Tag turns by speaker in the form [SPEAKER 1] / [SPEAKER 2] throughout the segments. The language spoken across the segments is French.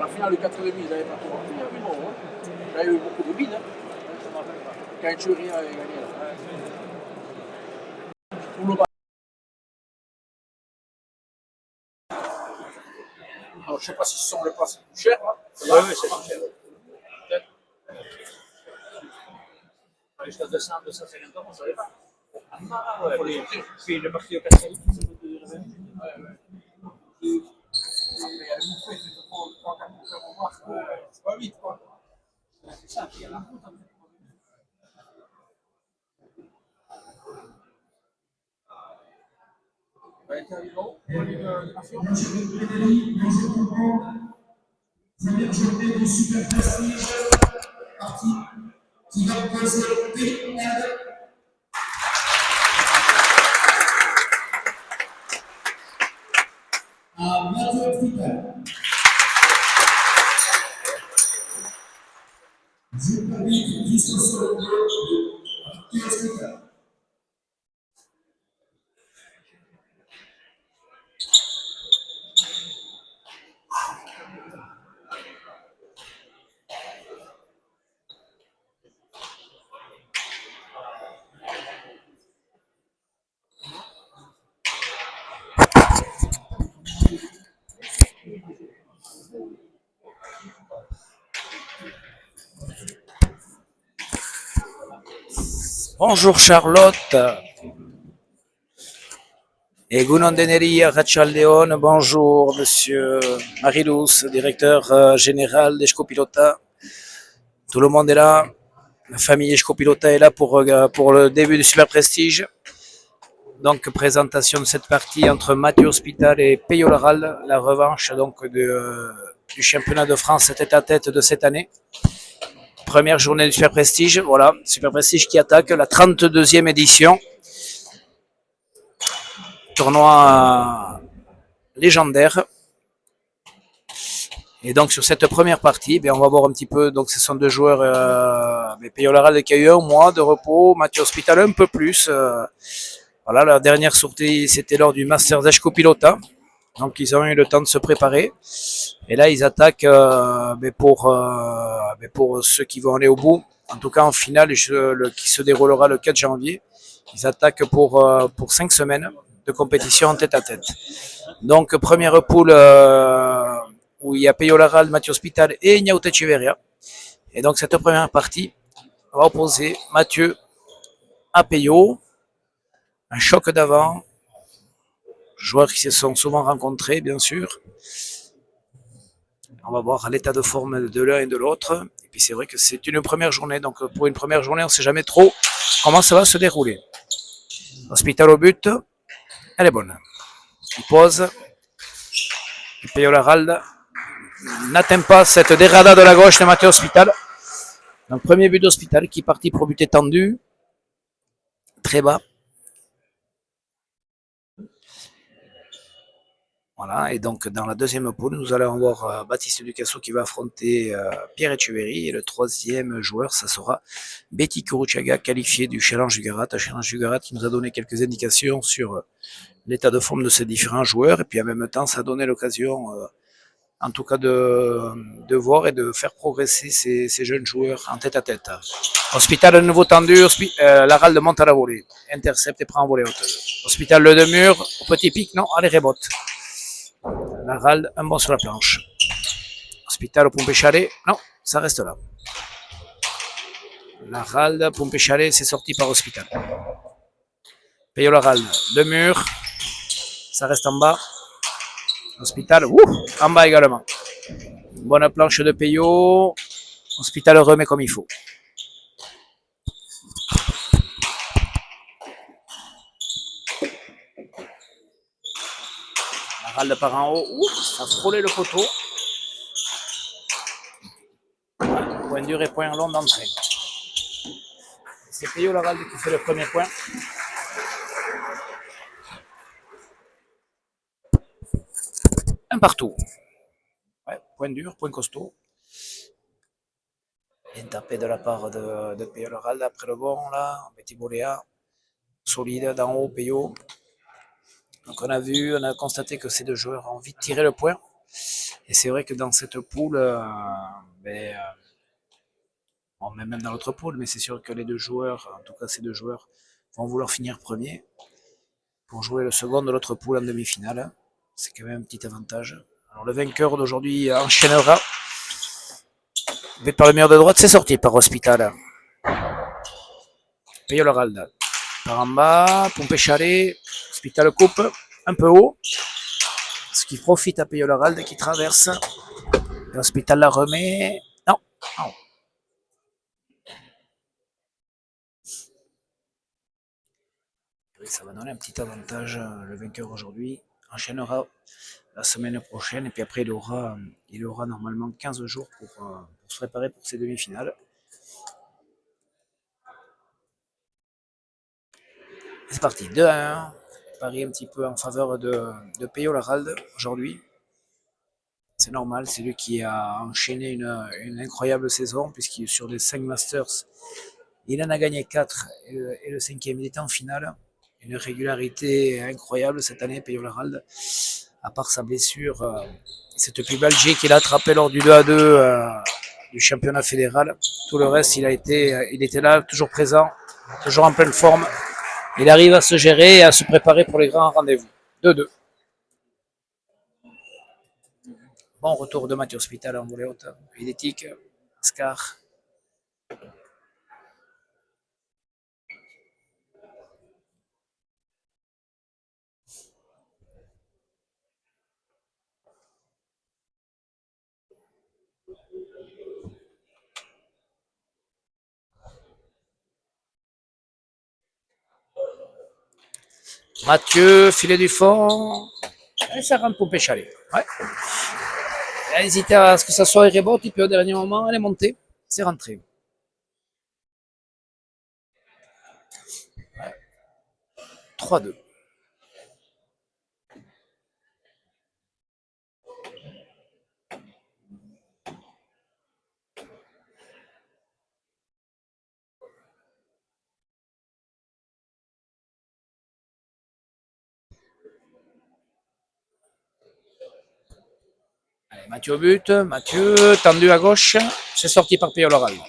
[SPEAKER 1] La finale de 4,5, ils n'avaient pas tout marqué, mais non. Hein. Il y a eu beaucoup de bides. Hein. Quand Thury avait gagné là. Pour le bas. Alors, je ne sais pas si ce sont les places les plus chères. Hein.
[SPEAKER 2] Oui, c'est plus cher. Peut-être. Jusqu'à 200, 250 euros, on ne savait pas. Ouais, puis le parti au 4 ouais.
[SPEAKER 1] C'est pas vite, quoi. C'est ça qui est la route.
[SPEAKER 3] Première journée de Super Prestige, partie qui va opposer PL à Mathieu Hospital. Je permets qui sont sur le bloc de Mathieu Hospital.
[SPEAKER 4] Bonjour Charlotte et Gunondeneri Rachaldeon, bonjour Monsieur Marilous, directeur général d'Escopilota. Tout le monde est là, la famille Escopilota est là pour le début du Super Prestige. Donc présentation de cette partie entre Mathieu Hospital et Peyo Laral, la revanche donc du championnat de France tête-à-tête de cette année. Première journée du Super Prestige, voilà, Super Prestige qui attaque la 32e édition. Tournoi légendaire. Et donc sur cette première partie, on va voir un petit peu, donc ce sont deux joueurs, Peyo Laral qui a eu un mois de repos, Mathieu Hospital un peu plus. Voilà, la dernière sortie c'était lors du Masters Escopilota. Donc ils ont eu le temps de se préparer. Et là ils attaquent pour ceux qui vont aller au bout, en tout cas en finale qui se déroulera le 4 janvier. Ils attaquent pour 5 semaines de compétition en tête-à-tête. Donc première poule où il y a Peyo Laral, Mathieu Hospital et Ignaute Echeverria. Et donc cette première partie va opposer Mathieu à Peyo. Un choc d'avant. Joueurs qui se sont souvent rencontrés, bien sûr. On va voir l'état de forme de l'un et de l'autre. Et puis c'est vrai que c'est une première journée. Donc pour une première journée, on ne sait jamais trop comment ça va se dérouler. Hospital au but. Elle est bonne. Il pose. Peyo Laral n'atteint pas cette dérada de la gauche de Mathieu Hospital. Donc premier but d'Hospital qui est parti pour but étendu. Très bas. Voilà, et donc dans la deuxième poule, nous allons voir Baptiste Ducasso qui va affronter Pierre Echeverry. Et le troisième joueur, ça sera Betty Kuruchaga, qualifié du Challenge du Garat. Un Challenge du Garat qui nous a donné quelques indications sur l'état de forme de ces différents joueurs. Et puis en même temps, ça a donné l'occasion, en tout cas, de voir et de faire progresser ces jeunes joueurs en tête-à-tête. Hospital de nouveau tendu, Laral monte à la volée. Intercepte et prend en volée haute. Hospital le demi-mur, au petit pic, non, allez, rebote. Laral, un bon sur la planche. Hospital au Pompéchalé, non, ça reste là. Laral, Pompéchalé, c'est sorti par Hospital. Peyo Laral, le mur, ça reste en bas. Hospital, en bas également. Bonne planche de Peyo. Hospital remet comme il faut. Laral part en haut, ça a frôlé le poteau. Point dur et point long d'entrée. C'est Peyo Laral qui fait le premier point. Un partout. Ouais, point dur, point costaud. Bien tapé de la part de Peyo Laral après le bon là. Petit Boléa. Solide d'en haut, Peyo. Donc on a constaté que ces deux joueurs ont envie de tirer le point. Et c'est vrai que dans cette poule, ben, bon, même dans l'autre poule, mais c'est sûr que les deux joueurs, en tout cas ces deux joueurs, vont vouloir finir premier pour jouer le second de l'autre poule en demi-finale. C'est quand même un petit avantage. Alors le vainqueur d'aujourd'hui enchaînera. But par le mur de droite, c'est sorti par Hospital. Peyolaralda. Par en bas, Pompéchalé. Hospital coupe un peu haut. Ce qui profite à Peyolaralda qui traverse. L'Hospital la remet. Non. Non. Oui, ça va donner un petit avantage. Le vainqueur aujourd'hui enchaînera la semaine prochaine et puis après il aura normalement 15 jours pour se préparer pour ses demi-finales. C'est parti, 2-1. Paris un petit peu en faveur de Peyolaralda aujourd'hui. C'est normal, c'est lui qui a enchaîné une incroyable saison, puisqu'il sur les 5 Masters, il en a gagné 4 et le cinquième, il était en finale. Une régularité incroyable cette année, Peyolaralda. À part sa blessure, cette plus Belgique qu'il a attrapé lors du 2-2 du championnat fédéral. Tout le reste, il était là, toujours présent, toujours en pleine forme. Il arrive à se gérer et à se préparer pour les grands rendez-vous. 2-2. Bon retour de Mathieu Hospital en volée haute. Idétique, Ascar. Mathieu, filet du fond. Et ça rentre pour Péchalé. Ouais. Il a hésité à ce que ça soit rebot, et puis au dernier moment, elle est montée. C'est rentré. Ouais. 3-2. Allez, Mathieu au but. Mathieu tendu à gauche. C'est sorti par Peyolaralda.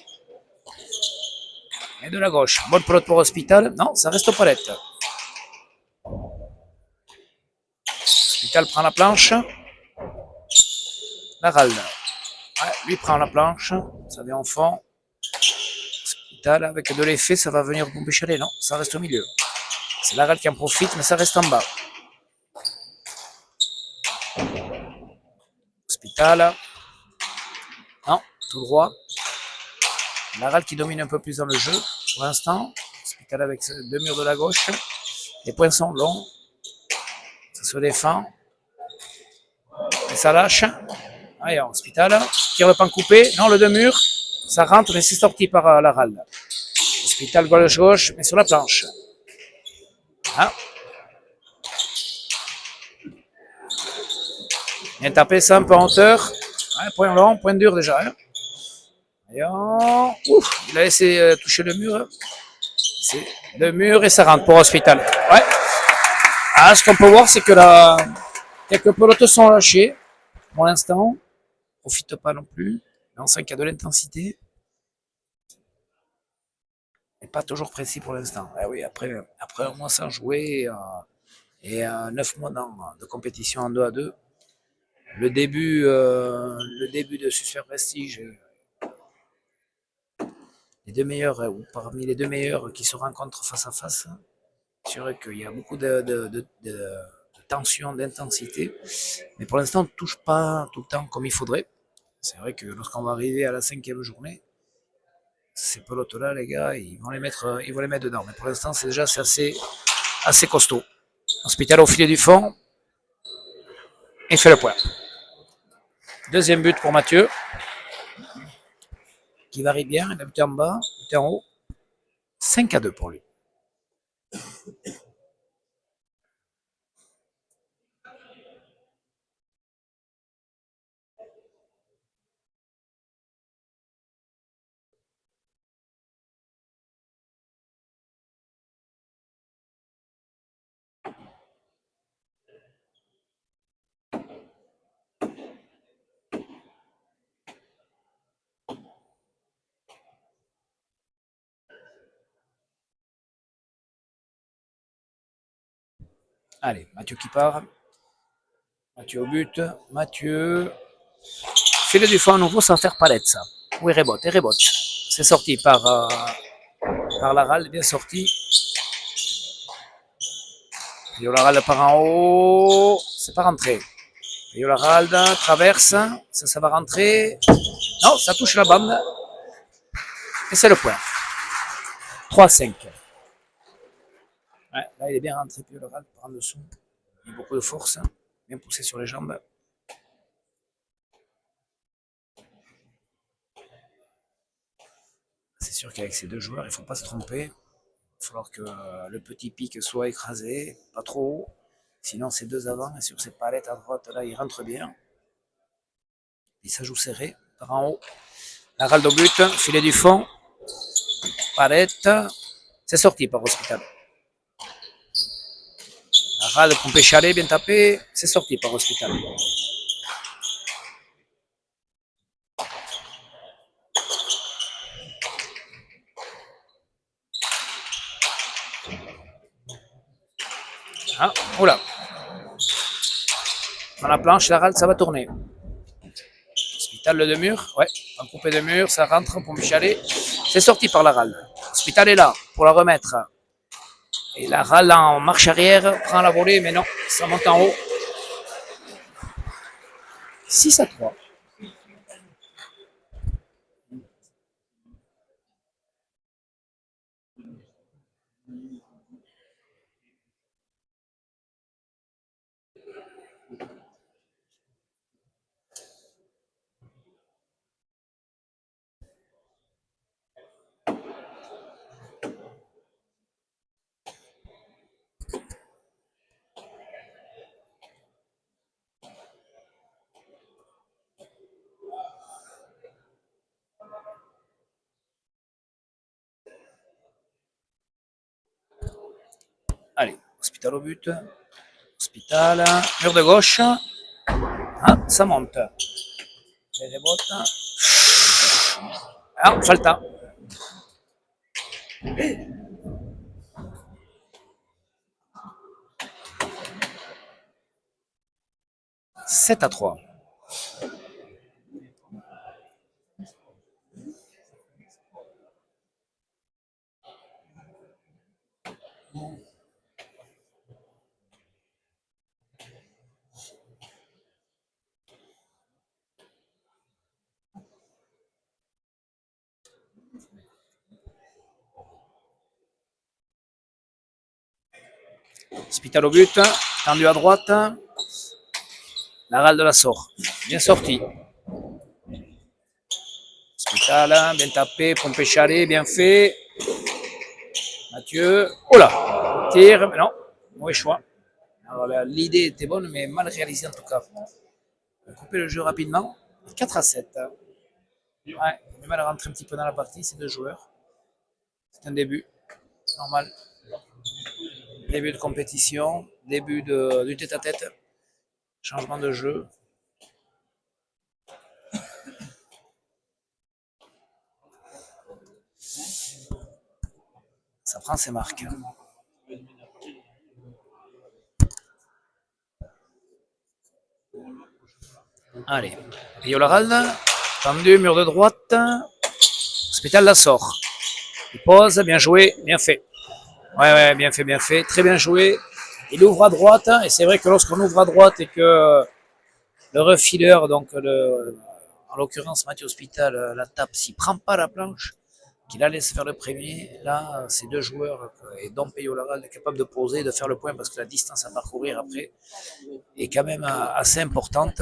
[SPEAKER 4] Et de la gauche. Bonne pelote pour Hospital. Non, ça reste aux palettes. Hospital prend la planche. Laralda. Ouais, lui prend la planche. Ça vient en fond. Hospital avec de l'effet, ça va venir pour Péchalé. Non, ça reste au milieu. C'est Laralda qui en profite, mais ça reste en bas. Hospital. Non, tout droit. Laral qui domine un peu plus dans le jeu pour l'instant. Hospital avec deux murs de la gauche. Les points sont longs. Ça se défend. Et ça lâche. Allez, Hospital. Tire le pan coupé. Non, le deux murs. Ça rentre, mais c'est sorti par Laral. Hospital gauche-gauche, mais sur la planche. Ah. Bien tapé ça un peu en hauteur. Ouais, point long, point dur déjà. Hein. Ouf, il a laissé toucher le mur. C'est le mur et ça rentre pour Hospital. Ouais. Ah, ce qu'on peut voir, c'est que là, quelques pelotes sont lâchées. Pour l'instant, profite pas non plus. Mais on sent qu'il y a de l'intensité. Et pas toujours précis pour l'instant. Eh oui, après un mois sans jouer et 9 mois de compétition en 2-2, le début de Super Prestige, les deux meilleurs, ou parmi les deux meilleurs qui se rencontrent face à face, c'est vrai qu'il y a beaucoup de tension, d'intensité. Mais pour l'instant, on ne touche pas tout le temps comme il faudrait. C'est vrai que lorsqu'on va arriver à la 5e journée, ces pelotes-là, les gars, ils vont les mettre dedans. Mais pour l'instant, c'est assez costaud. Hospital au filet du fond. Il fait le point. Deuxième but pour Mathieu, qui varie bien. Il a buté en bas, buté en haut. 5-2 pour lui. Allez, Mathieu qui part. Mathieu au but. Mathieu. Filet du fond à nouveau, ça va faire palette ça. Oui, rebote, et rebote. C'est sorti par Laral, bien sorti. Yolarald part en haut. C'est pas rentré. Yolarald traverse. Ça va rentrer. Non, ça touche la bande. Et c'est le point. 3-5. Ouais, là, il est bien rentré, Yolarald par en dessous. Il a beaucoup de force. Bien poussé sur les jambes. C'est sûr qu'avec ces deux joueurs, il ne faut pas se tromper. Il va falloir que le petit pic soit écrasé, pas trop haut. Sinon, ces deux avant, et sur ces palettes à droite, là, ils rentrent bien. Et ça joue serré, par en haut. Laral au but, filet du fond. Palette. C'est sorti par Hospital. Laral, pompé chalet, bien tapé. C'est sorti par Hospital. Ah, oula. Dans la planche, Laral, ça va tourner. Hospital, le mur. Ouais, en coupé de mur, ça rentre, pompé chalet. C'est sorti par Laral. Hospital est là pour la remettre. Et Laral en marche arrière, prend la volée, mais non, ça monte en haut. 6-3. Allez, Hospital au but. Hospital, mur de gauche. Ah, ça monte. Les rebotes. Ah, falta. 7-3. Hospital au but. Tendu à droite. Laral de la sort. Bien sorti. Hospital, bien tapé. Pompé chalet, bien fait. Mathieu. Oh là. Tire. Mais non. Mauvais choix. Alors l'idée était bonne, mais mal réalisée en tout cas. On va couper le jeu rapidement. 4-7. Ouais, on a du mal à rentrer un petit peu dans la partie, ces deux joueurs. C'est un début. Normal. Début de compétition. Début du tête-à-tête. Changement de jeu. Ça prend ses marques. Allez. Yolarald. Tendu, mur de droite. Hospital la sort. Il pose, bien joué, bien fait. Ouais, bien fait, bien fait. Très bien joué. Il ouvre à droite. Et c'est vrai que lorsqu'on ouvre à droite et que le refileur, donc en l'occurrence Mathieu Hospital, la tape, s'il prend pas la planche, qu'il la laisse faire le premier, là, ces deux joueurs, et dont Peyo Laral est capable de poser, de faire le point parce que la distance à parcourir après est quand même assez importante.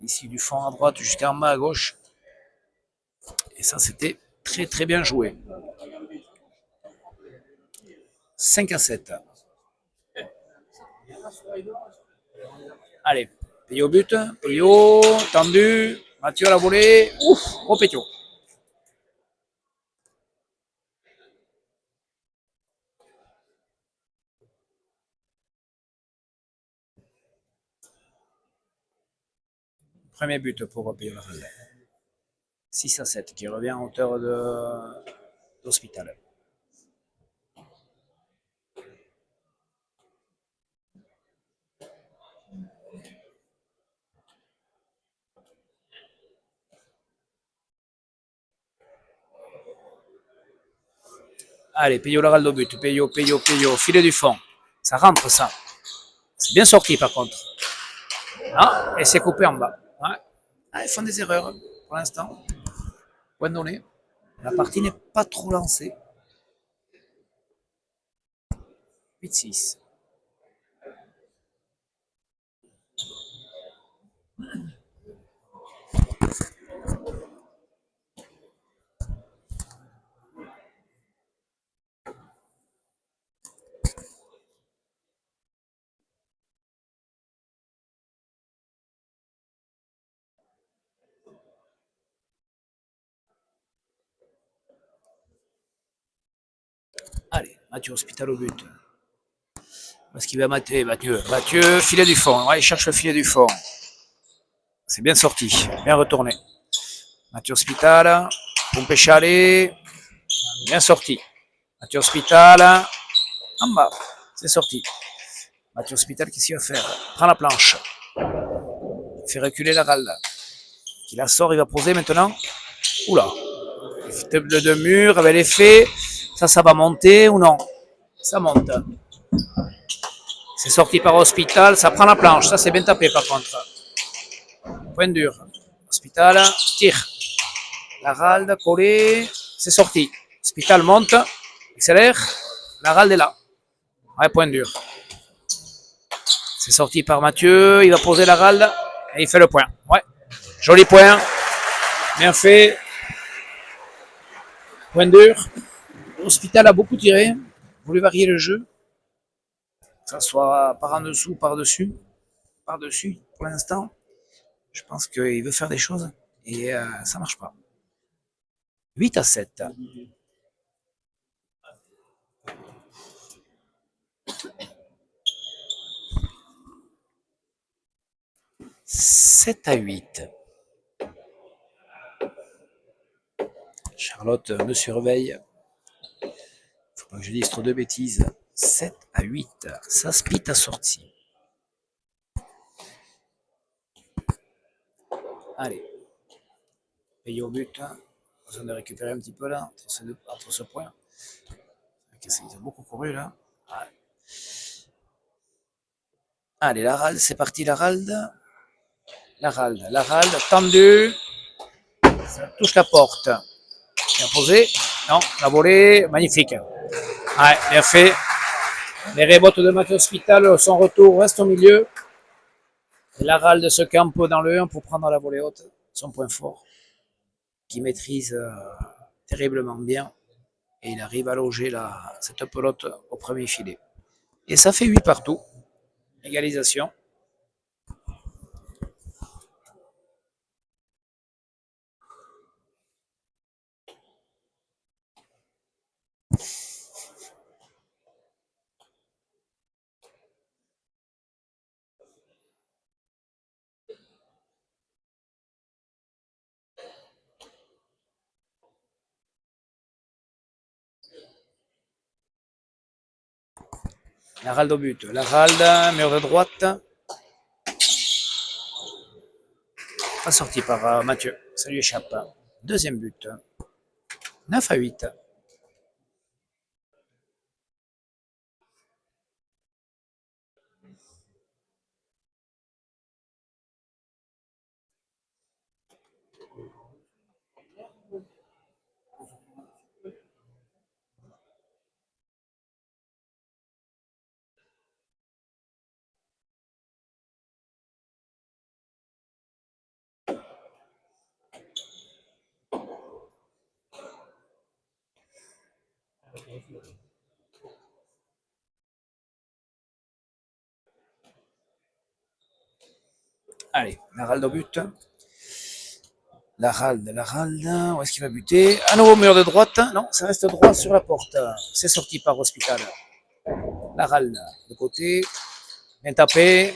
[SPEAKER 4] Ici, du fond à droite jusqu'en bas à gauche. Et ça, c'était très très bien joué. 5-7. Allez, Peyo au but, Peyo tendu, Mathieu à la volée, ouf, gros Pétio. Premier but pour Peyo Laral. 6-7 qui revient en hauteur d'Hospital. Allez, Peyo Laralde au but. Peyo, filet du fond. Ça rentre, ça. C'est bien sorti, par contre. Ah, et c'est coupé en bas. Ouais. Ah, ils font des erreurs, pour l'instant. Point donné. La partie n'est pas trop lancée. 8-6. Allez, Mathieu Hospital au but. Parce qu'il va mater, Mathieu. Mathieu, filet du fond. Ouais, il cherche le filet du fond. C'est bien sorti, bien retourné. Mathieu Hospital, Pompé Chalet, bien sorti. Mathieu Hospital, en bas, c'est sorti. Mathieu Hospital, qu'est-ce qu'il va faire? Prend la planche. Il fait reculer la ralle. Il la sort, il va poser maintenant. Oula. De deux murs, avec l'effet. Ça va monter ou non? Ça monte. C'est sorti par Hospital, ça prend la planche. Ça, c'est bien tapé par contre. Point dur. Hospital, tire. La ralde, collé. C'est sorti. Hospital monte, accélère. La ralde est là. Ouais, point dur. C'est sorti par Mathieu. Il va poser la ralde et il fait le point. Ouais. Joli point. Bien fait. Point dur. Hospital a beaucoup tiré. Voulu varier le jeu. Que ça soit par en dessous, par-dessus. Par-dessus, pour l'instant. Je pense qu'il veut faire des choses et ça marche pas. 8-7. « 7-8. Charlotte me surveille. Faut pas que je dise trop de bêtises. 7-8. Ça split a sorti. Allez. Paye au but. Besoin de récupérer un petit peu là, entre ce point. Ils ont beaucoup couru là. Allez, l'Aralde, c'est parti l'Aralde. L'Aralde, tendu. Ça touche la porte. Bien posé. Non, la volée, magnifique. Ouais, bien fait. Les rebottes de Mathieu Hospital, son retour reste au milieu. L'Aralde se campe dans le 1 pour prendre la volée haute, son point fort, qui maîtrise terriblement bien. Et il arrive à loger cette pelote au premier filet. Et ça fait 8 partout. Égalisation. L'Aralde au but. L'Aralde, mur de droite. Pas sorti par Mathieu. Ça lui échappe. Deuxième but. 9-8. Allez, l'Aralde au but. L'Aralde, où est-ce qu'il va buter? À nouveau mur de droite. Non, ça reste droit sur la porte. C'est sorti par Hospital. L'Aralde, de côté. Bien tapé.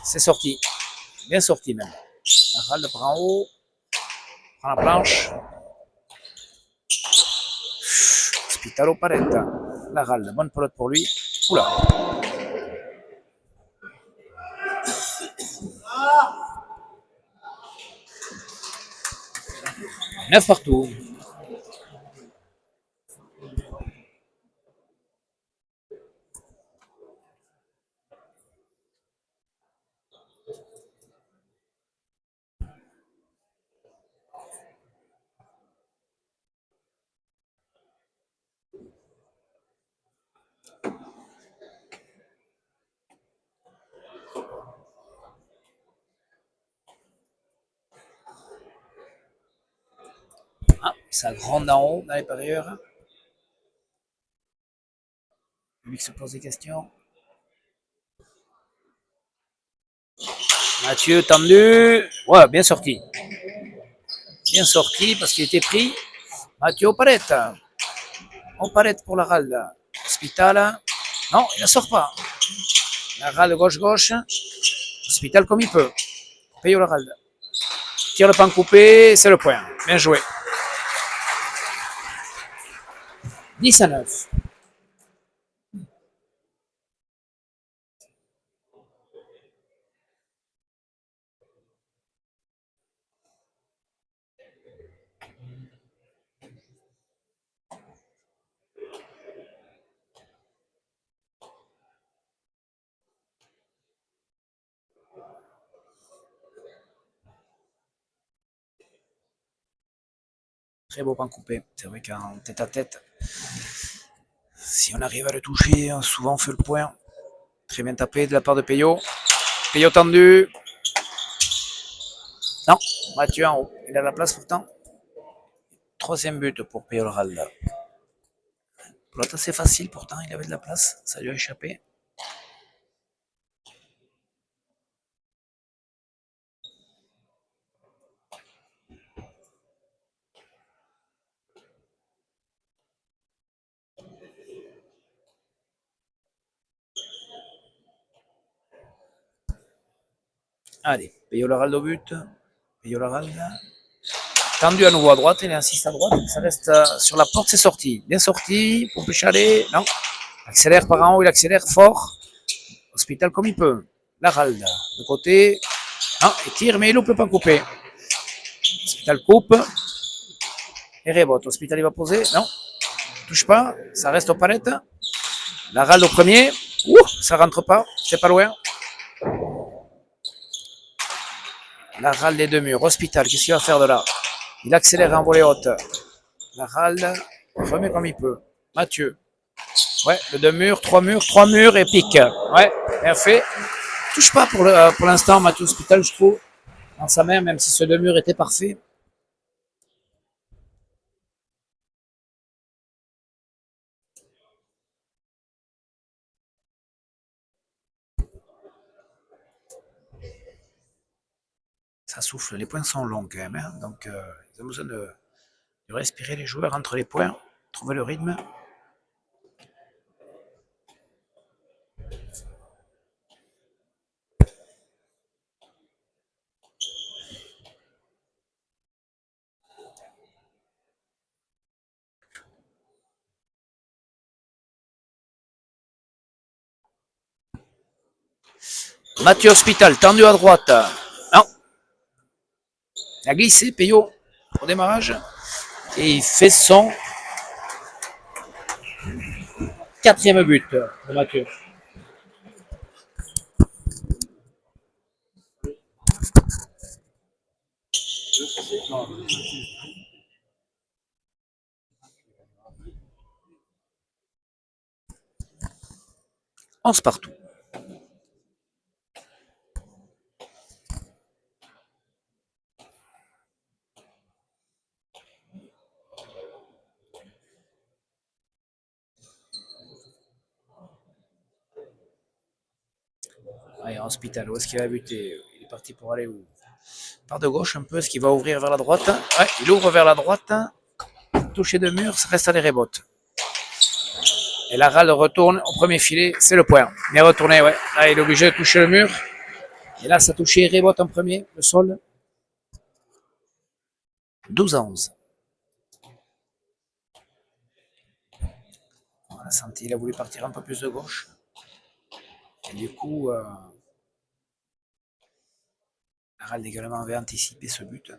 [SPEAKER 4] C'est sorti. Bien sorti même. L'Aralde prend en haut. Prend la planche. Hospital au palette. L'Aralde, bonne pelote pour lui. Oula. Neuf partout. Ça gronde en haut dans les parieurs. Le public se pose des questions. Mathieu tendu. Ouais, bien sorti. Bien sorti parce qu'il était pris. Mathieu Opalette. Opalette pour la râle. Hospital. Non, il ne sort pas. La râle gauche-gauche. Hospital comme il peut. Peyo la râle. Tire le pan coupé, c'est le point. Bien joué. 10-9. Très beau pan coupé. C'est vrai qu'en tête à tête, si on arrive à le toucher, souvent on fait le point. Très bien tapé de la part de Peyo. Peyo tendu. Non, Mathieu en haut. Il a la place pourtant. Troisième but pour Peyo le Ralda. L'autre assez facile pourtant, il avait de la place. Ça lui a échappé. Allez, Peyo le Ralda au but. Peyo le Ralda. Tendu à nouveau à droite, il insiste à droite, ça reste sur la porte, c'est sorti. Bien sorti, pour Péchalet, non. Accélère par en haut, il accélère fort. Hospital comme il peut. La ralde, de côté. Non, il tire, mais il loupe le pas couper. Hospital coupe. Et rebote. Hospital, il va poser. Non, touche pas, ça reste aux palettes. La ralde au premier. Ouh, ça rentre pas, c'est pas loin. La ralde des deux murs. Hospital, qu'est-ce qu'il va faire de là? Il accélère en volée haute. La ralde remet comme il peut. Mathieu. Ouais, le deux murs, trois murs et pique. Ouais, bien fait. Touche pas pour l'instant Mathieu Hospital, je trouve, dans sa main, même si ce deux murs était parfait. Ça souffle, les points sont longs quand même, hein, donc ils ont besoin de respirer les joueurs entre les points, trouver le rythme. Mathieu Hospital, tendu à droite. Non. Il a glissé, Peyo, au démarrage. Et il fait son quatrième but de Mathieu. On se partout. Allez, Hospital, où est-ce qu'il va buter? Il est parti pour aller où? Par de gauche un peu, est-ce qu'il va ouvrir vers la droite? Ouais, il ouvre vers la droite. Touché de mur, ça reste à les rebotes. Et la râle retourne au premier filet, c'est le point. Bien retourné, ouais. Là, il est obligé de toucher le mur. Et là, ça touché rebote en premier, le sol. 12-11. On a senti, il a voulu partir un peu plus de gauche. Et du coup, Harald également avait anticipé ce but.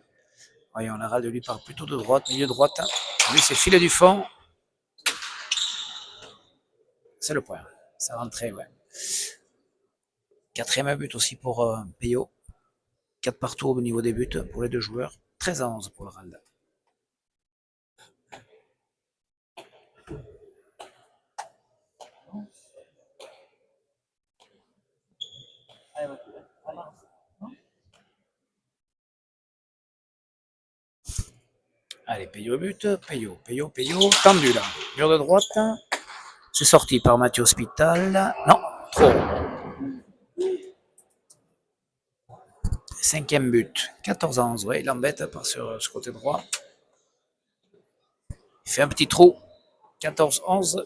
[SPEAKER 4] Voyons, Harald lui part plutôt de droite, milieu droite. Lui, c'est filet du fond. C'est le point. Ça rentrait, ouais. Quatrième but aussi pour Peyo. 4 partout au niveau des buts pour les deux joueurs. 13-11 pour le Harald. Allez, Peyo but, Peyo, tendu là. Mur de droite. C'est sorti par Mathieu Hospital. Non, trop. Cinquième but. 14-11. Ouais, il embête par sur ce côté droit. Il fait un petit trou. 14-11.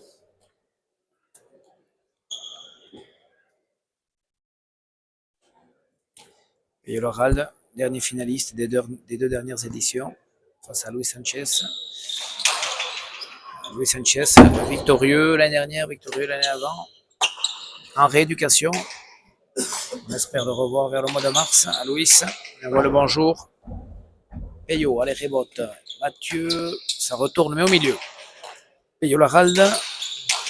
[SPEAKER 4] Et Lorald, dernier finaliste des deux dernières éditions, face à Luis Sanchez. Luis Sanchez, victorieux l'année dernière, victorieux l'année avant, en rééducation. On espère le revoir vers le mois de mars à Luis. On voit le bonjour. Peyo, allez, rebote. Mathieu, ça retourne, mais au milieu. Peyo Lorald,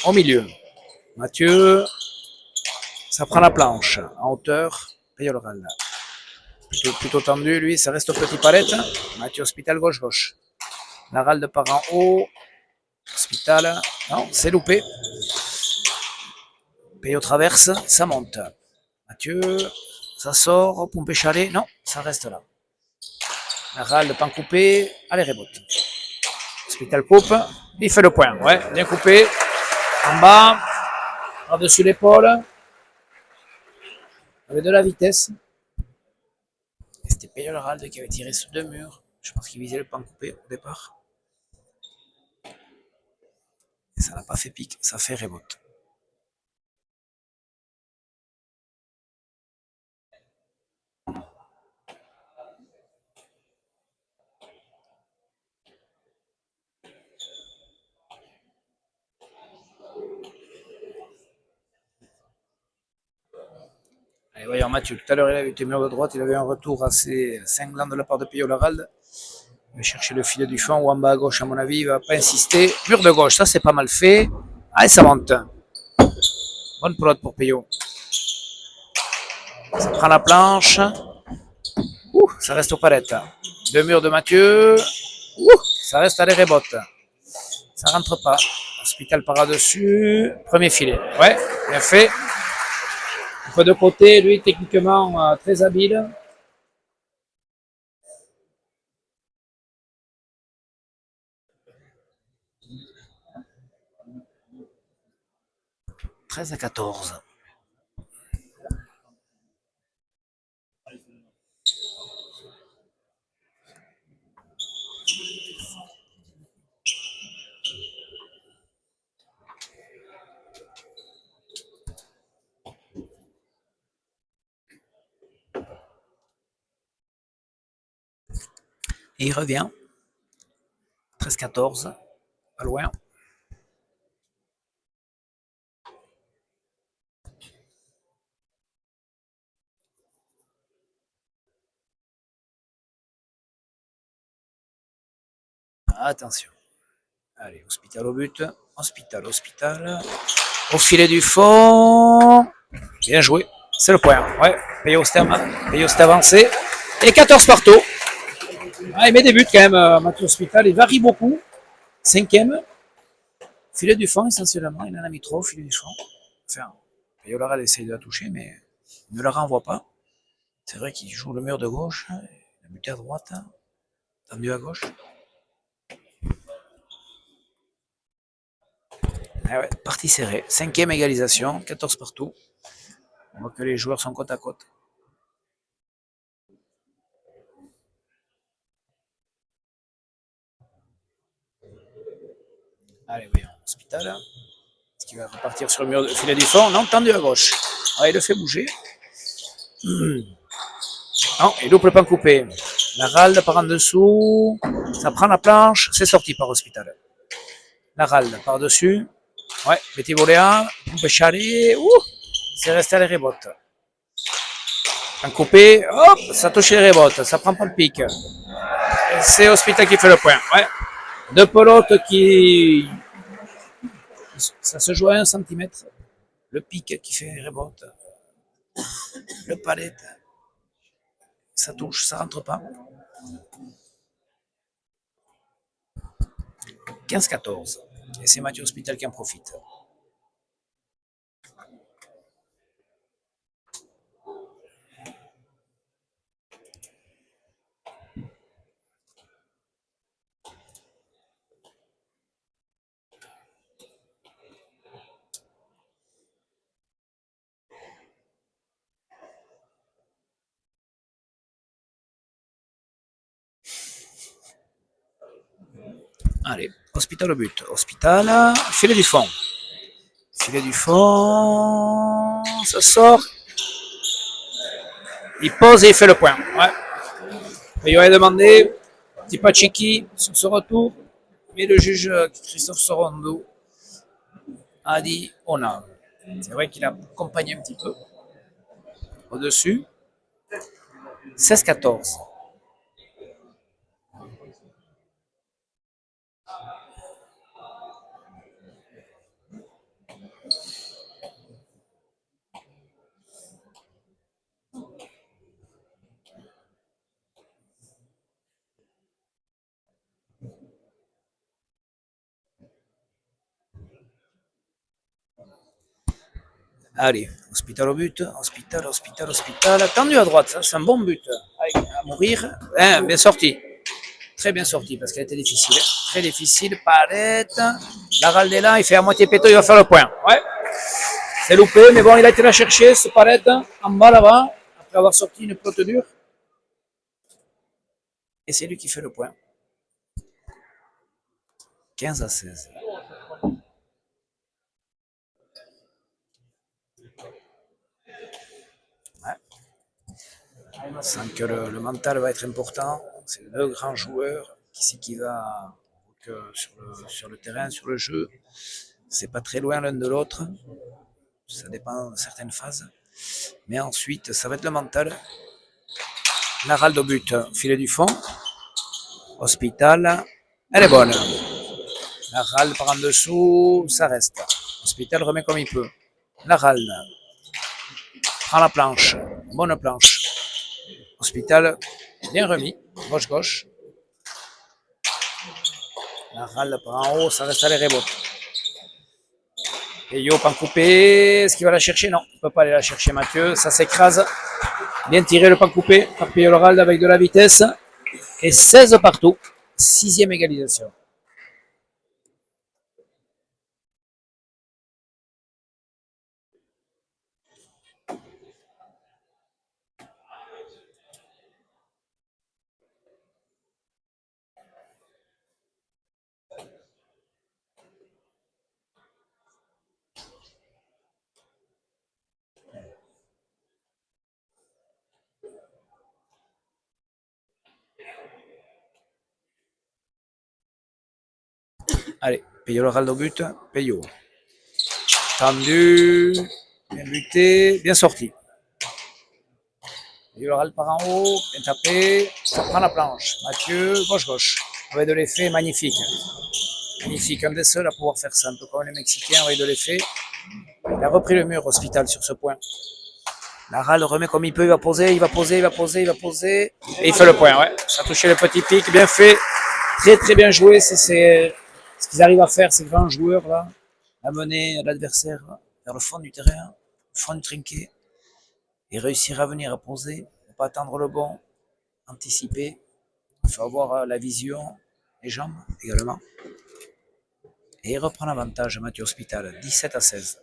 [SPEAKER 4] au milieu. Mathieu, ça prend la planche en hauteur. Peyo Lorald. Plutôt tendu, lui, ça reste au petit palette. Mathieu Hospital, gauche-gauche. Larald part en haut. Hospital, non, c'est loupé. Peyo traverse, ça monte. Mathieu, ça sort, pompe chalet, non, ça reste là. Larald, pan coupé, allez, rebote. Hospital coupe, il fait le point, ouais, bien coupé. En bas, par-dessus l'épaule. Avec de la vitesse. C'était Peyo Larald qui avait tiré sur deux murs. Je pense qu'il visait le pan coupé au départ. Et ça n'a pas fait pique, ça fait rebote. Allez, voyons Mathieu, tout à l'heure il avait été mur de droite, il avait un retour assez cinglant de la part de Peyo Larald. Il va chercher le filet du fond, Wamba à gauche à mon avis, il va pas insister. Mur de gauche, ça c'est pas mal fait. Allez, ça monte. Bonne pelote pour Peyo. Ça prend la planche. Ça reste aux palettes. Deux murs de Mathieu. Ça reste à les rebotes. Ça rentre pas. Hospital par-dessus. Premier filet. Ouais, bien fait. Un peu de côté, lui techniquement très habile. « 13-14. Et il revient. 13-14. Pas loin. Attention. Allez, Hospital au but. Hospital. Au filet du fond. Bien joué. C'est le point. Ouais. Peyo s'est avancé. Et 14 partout. Ah, il met des buts quand même, Mathieu Hospital. Il varie beaucoup. Cinquième. Filet du fond, essentiellement. Il en a mis trop au filet du fond. Enfin, Peyo Larald essaye de la toucher, mais il ne la renvoie pas. C'est vrai qu'il joue le mur de gauche. Il a buté à droite. Tendu à gauche. Ah ouais, partie serrée. Cinquième égalisation. 14 partout. On voit que les joueurs sont côte à côte. Allez, voyons. Hospital. Est-ce qu'il va repartir sur le mur de filet du fond? Non, tendu à gauche. Ah, il le fait bouger. Non, il loupe le pan coupé. Larald par en dessous. Ça prend la planche. C'est sorti par Hospital. Larald par-dessus. Ouais, petit voléa. Pompe chalet. C'est resté à les rebotes. Un coupé. Hop, ça touche les rebotes. Ça prend pas le pic. C'est Hospital qui fait le point. Ouais. Deux pelotes qui. Ça se joue à 1 cm. Le pic qui fait rebote. Le palette. Ça touche, ça rentre pas. 15-14. Et c'est Mathieu Hospital qui en profite. Allez, Hospital au but. Hospital, filet du fond. Filet du fond, ça sort. Il pose et il fait le point. Ouais. Il aurait demandé, petit Pachiki sur ce retour, mais le juge Christophe Sorondo a dit on a. C'est vrai qu'il a accompagné un petit peu au-dessus. 16-14. Allez, Hospital au but, Hospital. Tendu à droite, c'est un bon but. À mourir. Hein, bien sorti. Très bien sorti parce qu'elle était difficile. Très difficile. Palette. La Raldela, il fait à moitié péto, il va faire le point. Ouais. C'est loupé, mais bon, il a été la chercher, ce Palette, en bas là-bas, après avoir sorti une pelote dure. Et c'est lui qui fait le point. 15-16. On sent que le mental va être important. C'est deux grands joueurs. Qui c'est qui va sur le terrain, sur le jeu. C'est pas très loin l'un de l'autre. Ça dépend de certaines phases. Mais ensuite, ça va être le mental. Narald au but, filet du fond. Hospital, elle est bonne. Narald par en dessous, ça reste. Hospital remet comme il peut. Narald prend la planche, bonne planche. Hospital, bien remis, gauche-gauche. Narald par en haut, ça reste à les rebotes. Et Yo, pan coupé, est-ce qu'il va la chercher? Non, il ne peut pas aller la chercher Mathieu, ça s'écrase. Bien tiré le pan coupé par Payolorald avec de la vitesse. Et 16 partout, 6e égalisation. Allez, Payolorald au but, Payo. Tendu, bien buté, bien sorti. Payolorald par en haut, bien tapé, ça prend la planche. Mathieu, gauche-gauche, avec de l'effet magnifique. Magnifique, un des seuls à pouvoir faire ça, un peu comme les Mexicains avec de l'effet. Il a repris le mur, Hospital, sur ce point. Lara le remet comme il peut, il va poser, et il fait le point, ouais. Ça a touché le petit pic, bien fait, très très bien joué, c'est ce qu'ils arrivent à faire, ces grands joueurs là, amener l'adversaire vers le fond du terrain, le fond du trinquet, et réussir à venir à poser, ne pas attendre le bon, anticiper, il faut avoir la vision, les jambes également. Et il reprend l'avantage, Mathieu Hospital, 17-16.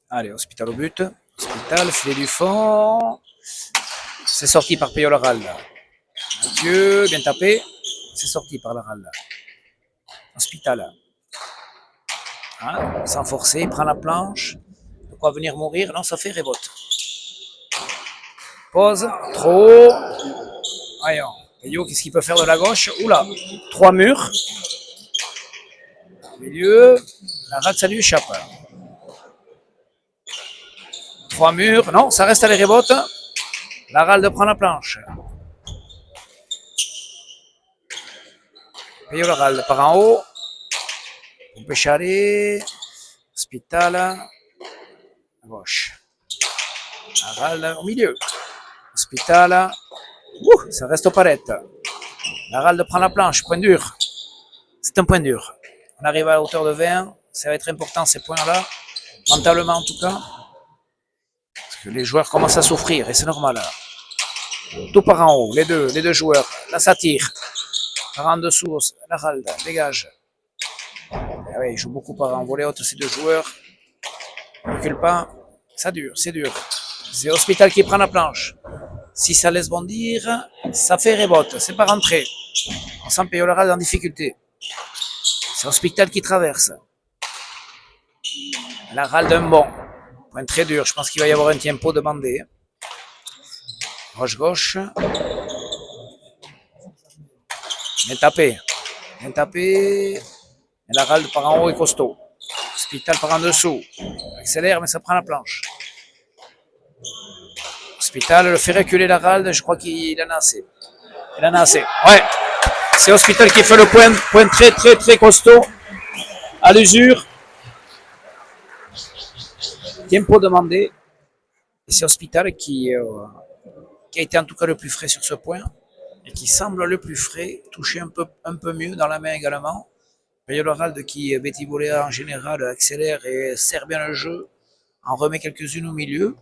[SPEAKER 4] Allez, Hospital au but. Hospital, filet du fond. C'est sorti par Payolorald. Mathieu, bien tapé. C'est sorti par Larald. Hospital. Hein, sans forcer, il prend la planche. De quoi venir mourir? Non, ça fait révolte. Pose. Trop. Voyons. Payo, qu'est-ce qu'il peut faire de la gauche? Oula. 3 murs. Au milieu. Larald, ça lui échappe. 3 murs. Non, ça reste à les révolte. Larald prend la planche. Payolorald par en haut. Pécharé. Hospital. À gauche. Larald au milieu. Hospital. Ça reste aux palettes. Larald prend la planche. Point dur. C'est un point dur. On arrive à la hauteur de 20. Ça va être important ces points-là, mentalement en tout cas. Parce que les joueurs commencent à souffrir et c'est normal. Tout par en haut, les deux joueurs. Là, ça tire. Par en dessous, la Ralde, dégage. Ah oui, ils jouent beaucoup par en volée haute, ces deux joueurs. On ne recule pas. Ça dure, c'est dur. C'est Hospital qui prend la planche. Si ça laisse bondir, ça fait rebote. C'est pas rentré. On sent Peyo Laralde en difficulté. C'est Hospital qui traverse. Laralde un bon. Point très dur. Je pense qu'il va y avoir un tempo demandé. Roche gauche. Bien tapé. Bien tapé. Et Laralde par en haut est costaud. Hospital par en dessous. Accélère, mais ça prend la planche. Hospital le fait reculer Laralde. Je crois qu'il en a assez. Il en a assez. Ouais. C'est Hospital qui fait le point. Point très, très, très costaud. À l'usure. Tempo demandé. Et c'est Hospital qui a été en tout cas le plus frais sur ce point. Et qui semble le plus frais. Touché un peu mieux dans la main également. Peyo Laralde qui, Betty Boléa en général, accélère et sert bien le jeu, en remet quelques-unes au milieu.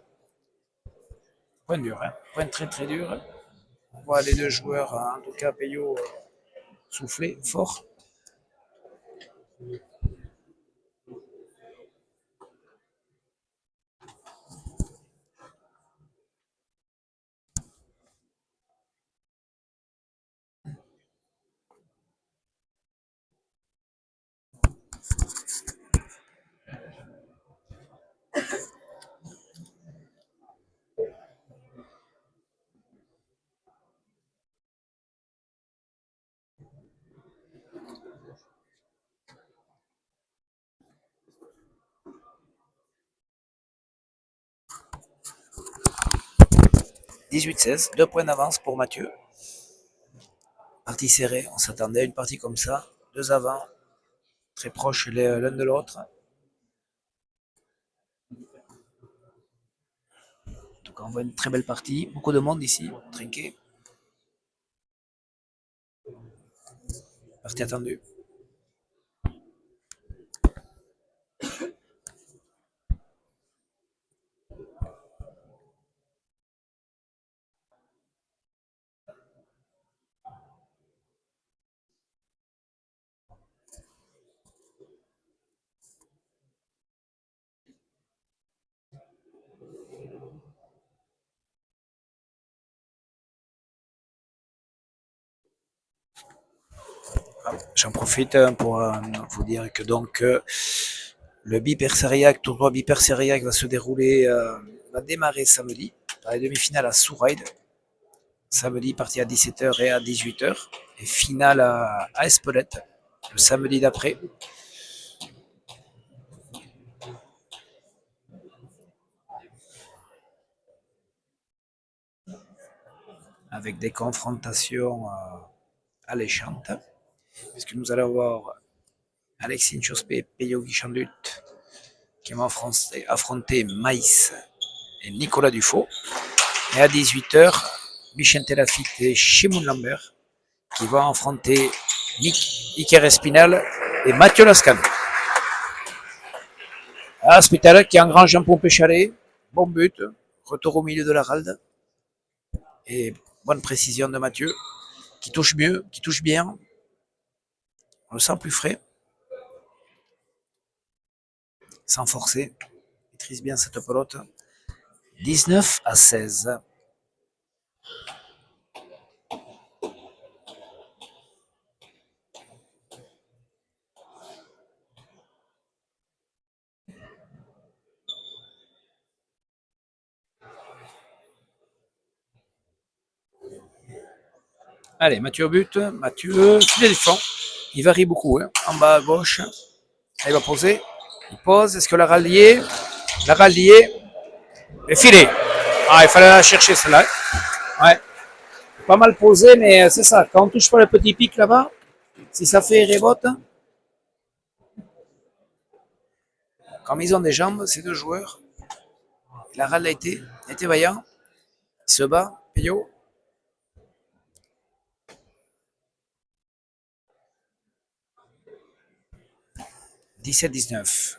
[SPEAKER 4] Point dur, hein. Point très très dur. On voit les deux joueurs, en tout cas Peyo, souffler fort. « 18-16, 2 points d'avance pour Mathieu. Partie serrée, on s'attendait à une partie comme ça. Deux avant, très proches l'un de l'autre. En tout cas, on voit une très belle partie. Beaucoup de monde ici, trinqué. Partie attendue. J'en profite pour vous dire que donc le Biper-Seriac, tournoi Biper-Seriac va se dérouler, va démarrer samedi dans les demi-finales à Souride. Samedi, partie à 17h et à 18h. Et finale à Espelette, le samedi d'après. Avec des confrontations alléchantes. Puisque nous allons voir Alexis Nchospé et Peyo Guichandut qui vont affronter Maïs et Nicolas Dufaux. Et à 18h, Vicente Lafitte et Shimoun Lambert qui vont affronter Iker Espinal et Mathieu Lascano. Hospital qui engrange un pompé chalet, bon but, retour au milieu de la Ralde et bonne précision de Mathieu qui touche mieux, qui touche bien. On le sent plus frais, sans forcer, maîtrise bien cette pelote. 19-16. Allez, Mathieu au but. Mathieu, filet du fond. Il varie beaucoup, hein. En bas à gauche. Il va poser. Il pose. Est-ce que la rallier et filet. Ah, il fallait la chercher celle-là. Ouais. Pas mal posé, mais c'est ça. Quand on touche pas le petit pic là-bas, si ça fait rebote, comme ils ont des jambes, ces deux joueurs, la râle a été vaillant. Il se bat, Peyo. 17-19.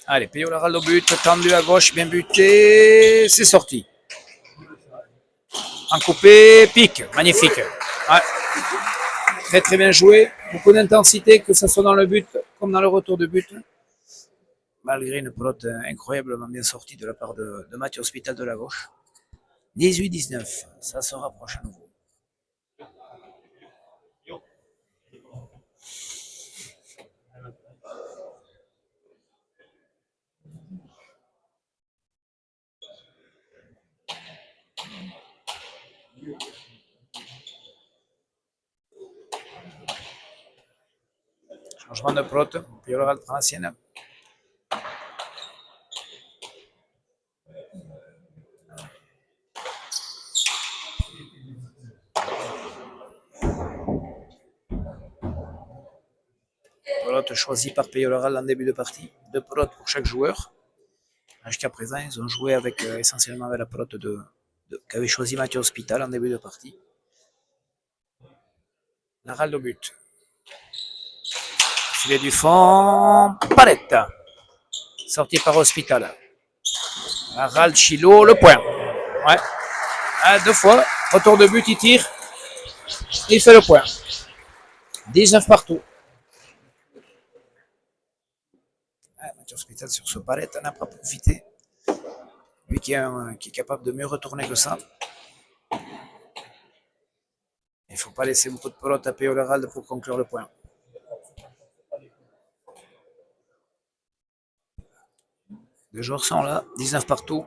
[SPEAKER 4] Allez, Peyo Laral au but, tendu à gauche, bien buté, c'est sorti. En coupé, pique, magnifique. Ouais. Très très bien joué, beaucoup d'intensité, que ce soit dans le but comme dans le retour de but. Malgré une pelote incroyablement bien sortie de la part de Mathieu Hospital de la gauche. 18-19, ça se rapproche à nouveau. Changement de pelote, Peyo Laral prend la sienne. Pelote choisie par Peyo Laral en début de partie. 2 pelotes pour chaque joueur. Jusqu'à présent, ils ont joué avec essentiellement avec la pelote qu'avait choisi Mathieu Hospital en début de partie. Laral au but. Filet du fond, palette. Sorti par Hospital. Laral, Chilo, le point. Ouais. Ah, 2 fois. Retour de but, il tire. Il fait le point. 19 partout. Mathieu Hospital sur ce palette n'a pas profité. Lui qui est capable de mieux retourner que ça. Il ne faut pas laisser beaucoup de pelote à Peyo Laral pour conclure le point. Les joueurs sont là, 19 partout.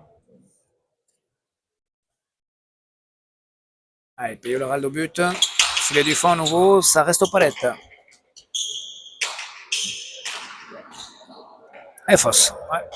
[SPEAKER 4] Allez, Peyo Laral au but. Filet du fond à nouveau, ça reste aux palettes. Et fausse. Ouais.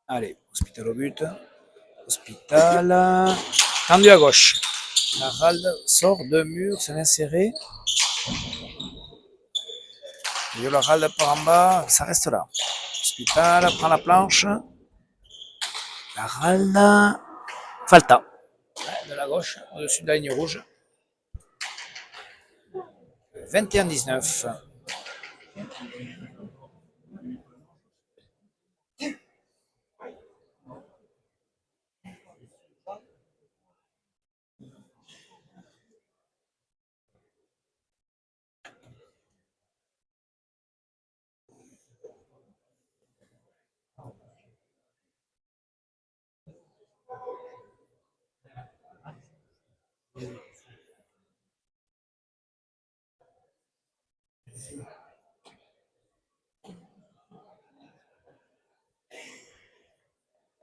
[SPEAKER 4] Allez, Hospital au but. Hospital. Tendu à gauche. Laral sort de mur, c'est inséré. Laral par en bas, ça reste là. Hospital prend la planche. Laral. Falta. De la gauche, au-dessus de la ligne rouge. 21-19.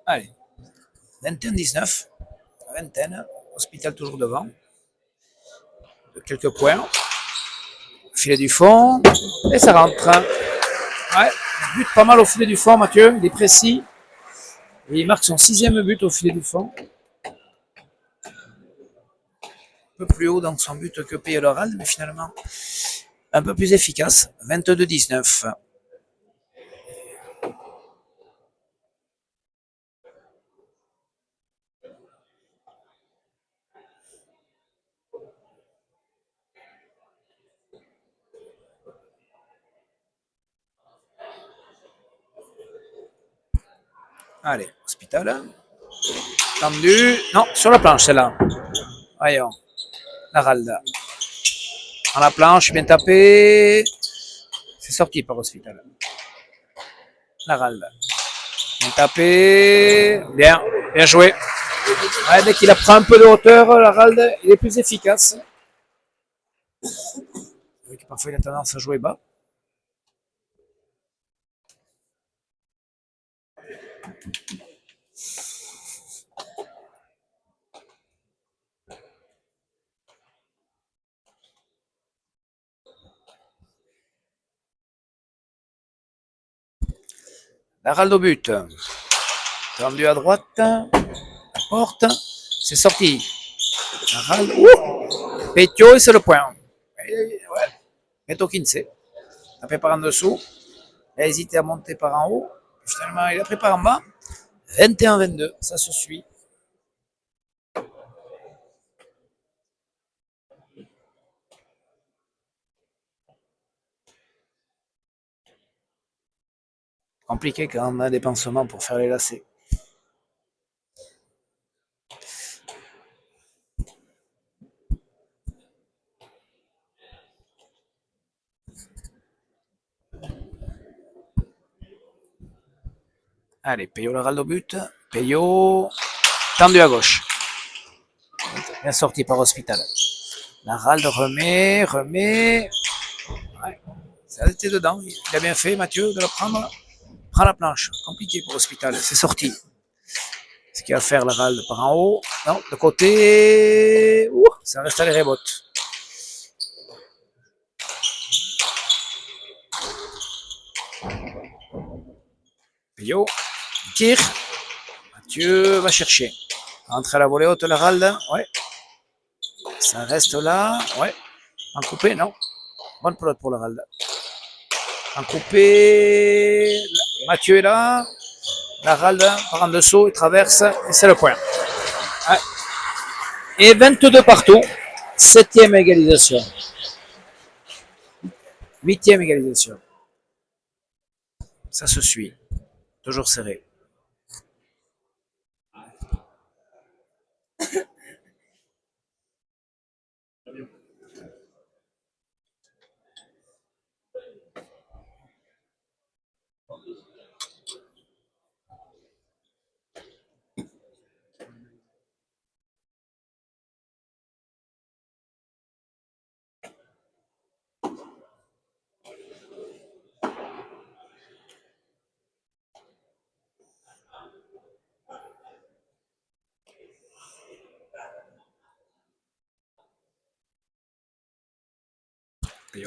[SPEAKER 4] Allez, 21-19. Vingtaine. Hospital toujours devant. De quelques points. Filet du fond. Et ça rentre. Ouais, il bute pas mal au filet du fond, Mathieu. Il est précis. Et il marque son 6e but au filet du fond. Un peu plus haut dans son but que Peyo Laral, mais finalement un peu plus efficace. 22-19. Allez, Hospital. Tendu. Non, sur la planche, celle-là. Voyons. Laral. En la planche, bien tapé. C'est sorti par Hospital. Laral. Bien tapé. Bien. Bien joué. Ouais, dès qu'il apprend un peu de hauteur, l'Arald, il est plus efficace. Parfois, il a tendance à jouer bas. L'Arald au but. Tendu à droite. Porte. C'est sorti. L'Arald. Petio et c'est le point. Ouais. Meto Kinsey. Il a pris par en dessous. Il a hésité à monter par en haut. Finalement, il a pris par en bas. 21-22. Ça se suit. Compliqué quand on a des pansements pour faire les lacets. Allez, Peyo le râle au but. Peyo, tendu à gauche. Bien sorti par Hospital. La râle remet. Ouais, ça a été dedans. Il a bien fait, Mathieu, de le prendre. Prends la planche. Compliqué pour Hospital. C'est sorti. Ce qu'il va faire, la râle par en haut. Non, de côté. Ouh, ça reste à les rebottes. Peyo, tire. Mathieu va chercher. Entre à la volée haute, la râle. Ouais. Ça reste là. Ouais. En coupé, non. Bonne pelote pour la râle. En coupé. Mathieu est là. La râle part en dessous, il traverse et c'est le point. Ouais. Et 22 partout. 7e égalisation. 8e égalisation. Ça se suit. Toujours serré.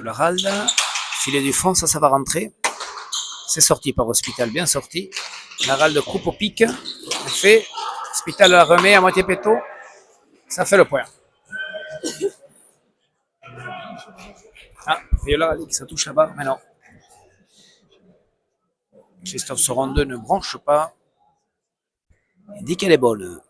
[SPEAKER 4] Laralde, filet du fond, ça va rentrer. C'est sorti par Hospital, bien sorti. Laralde coupe au pic. Fait. Hospital la remet à moitié péto. Ça fait le point. Ah, Viola dit que ça touche là-bas, mais non. Christophe Sorondeux ne branche pas. Il dit qu'elle est bonne.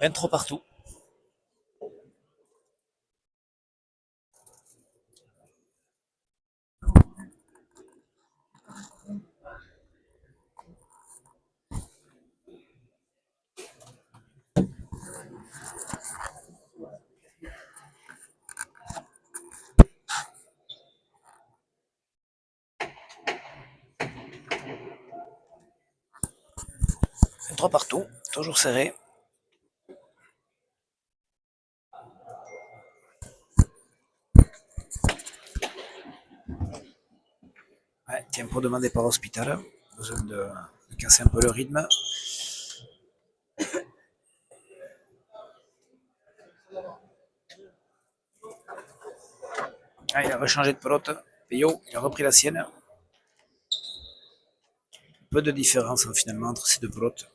[SPEAKER 4] Rien trop partout. 3 partout, toujours serré. Ouais, tempo demandé par Hospital. Besoin de casser un peu le rythme. Ah, il a rechangé de pelote. Peyo, il a repris la sienne. Peu de différence finalement entre ces deux pelotes.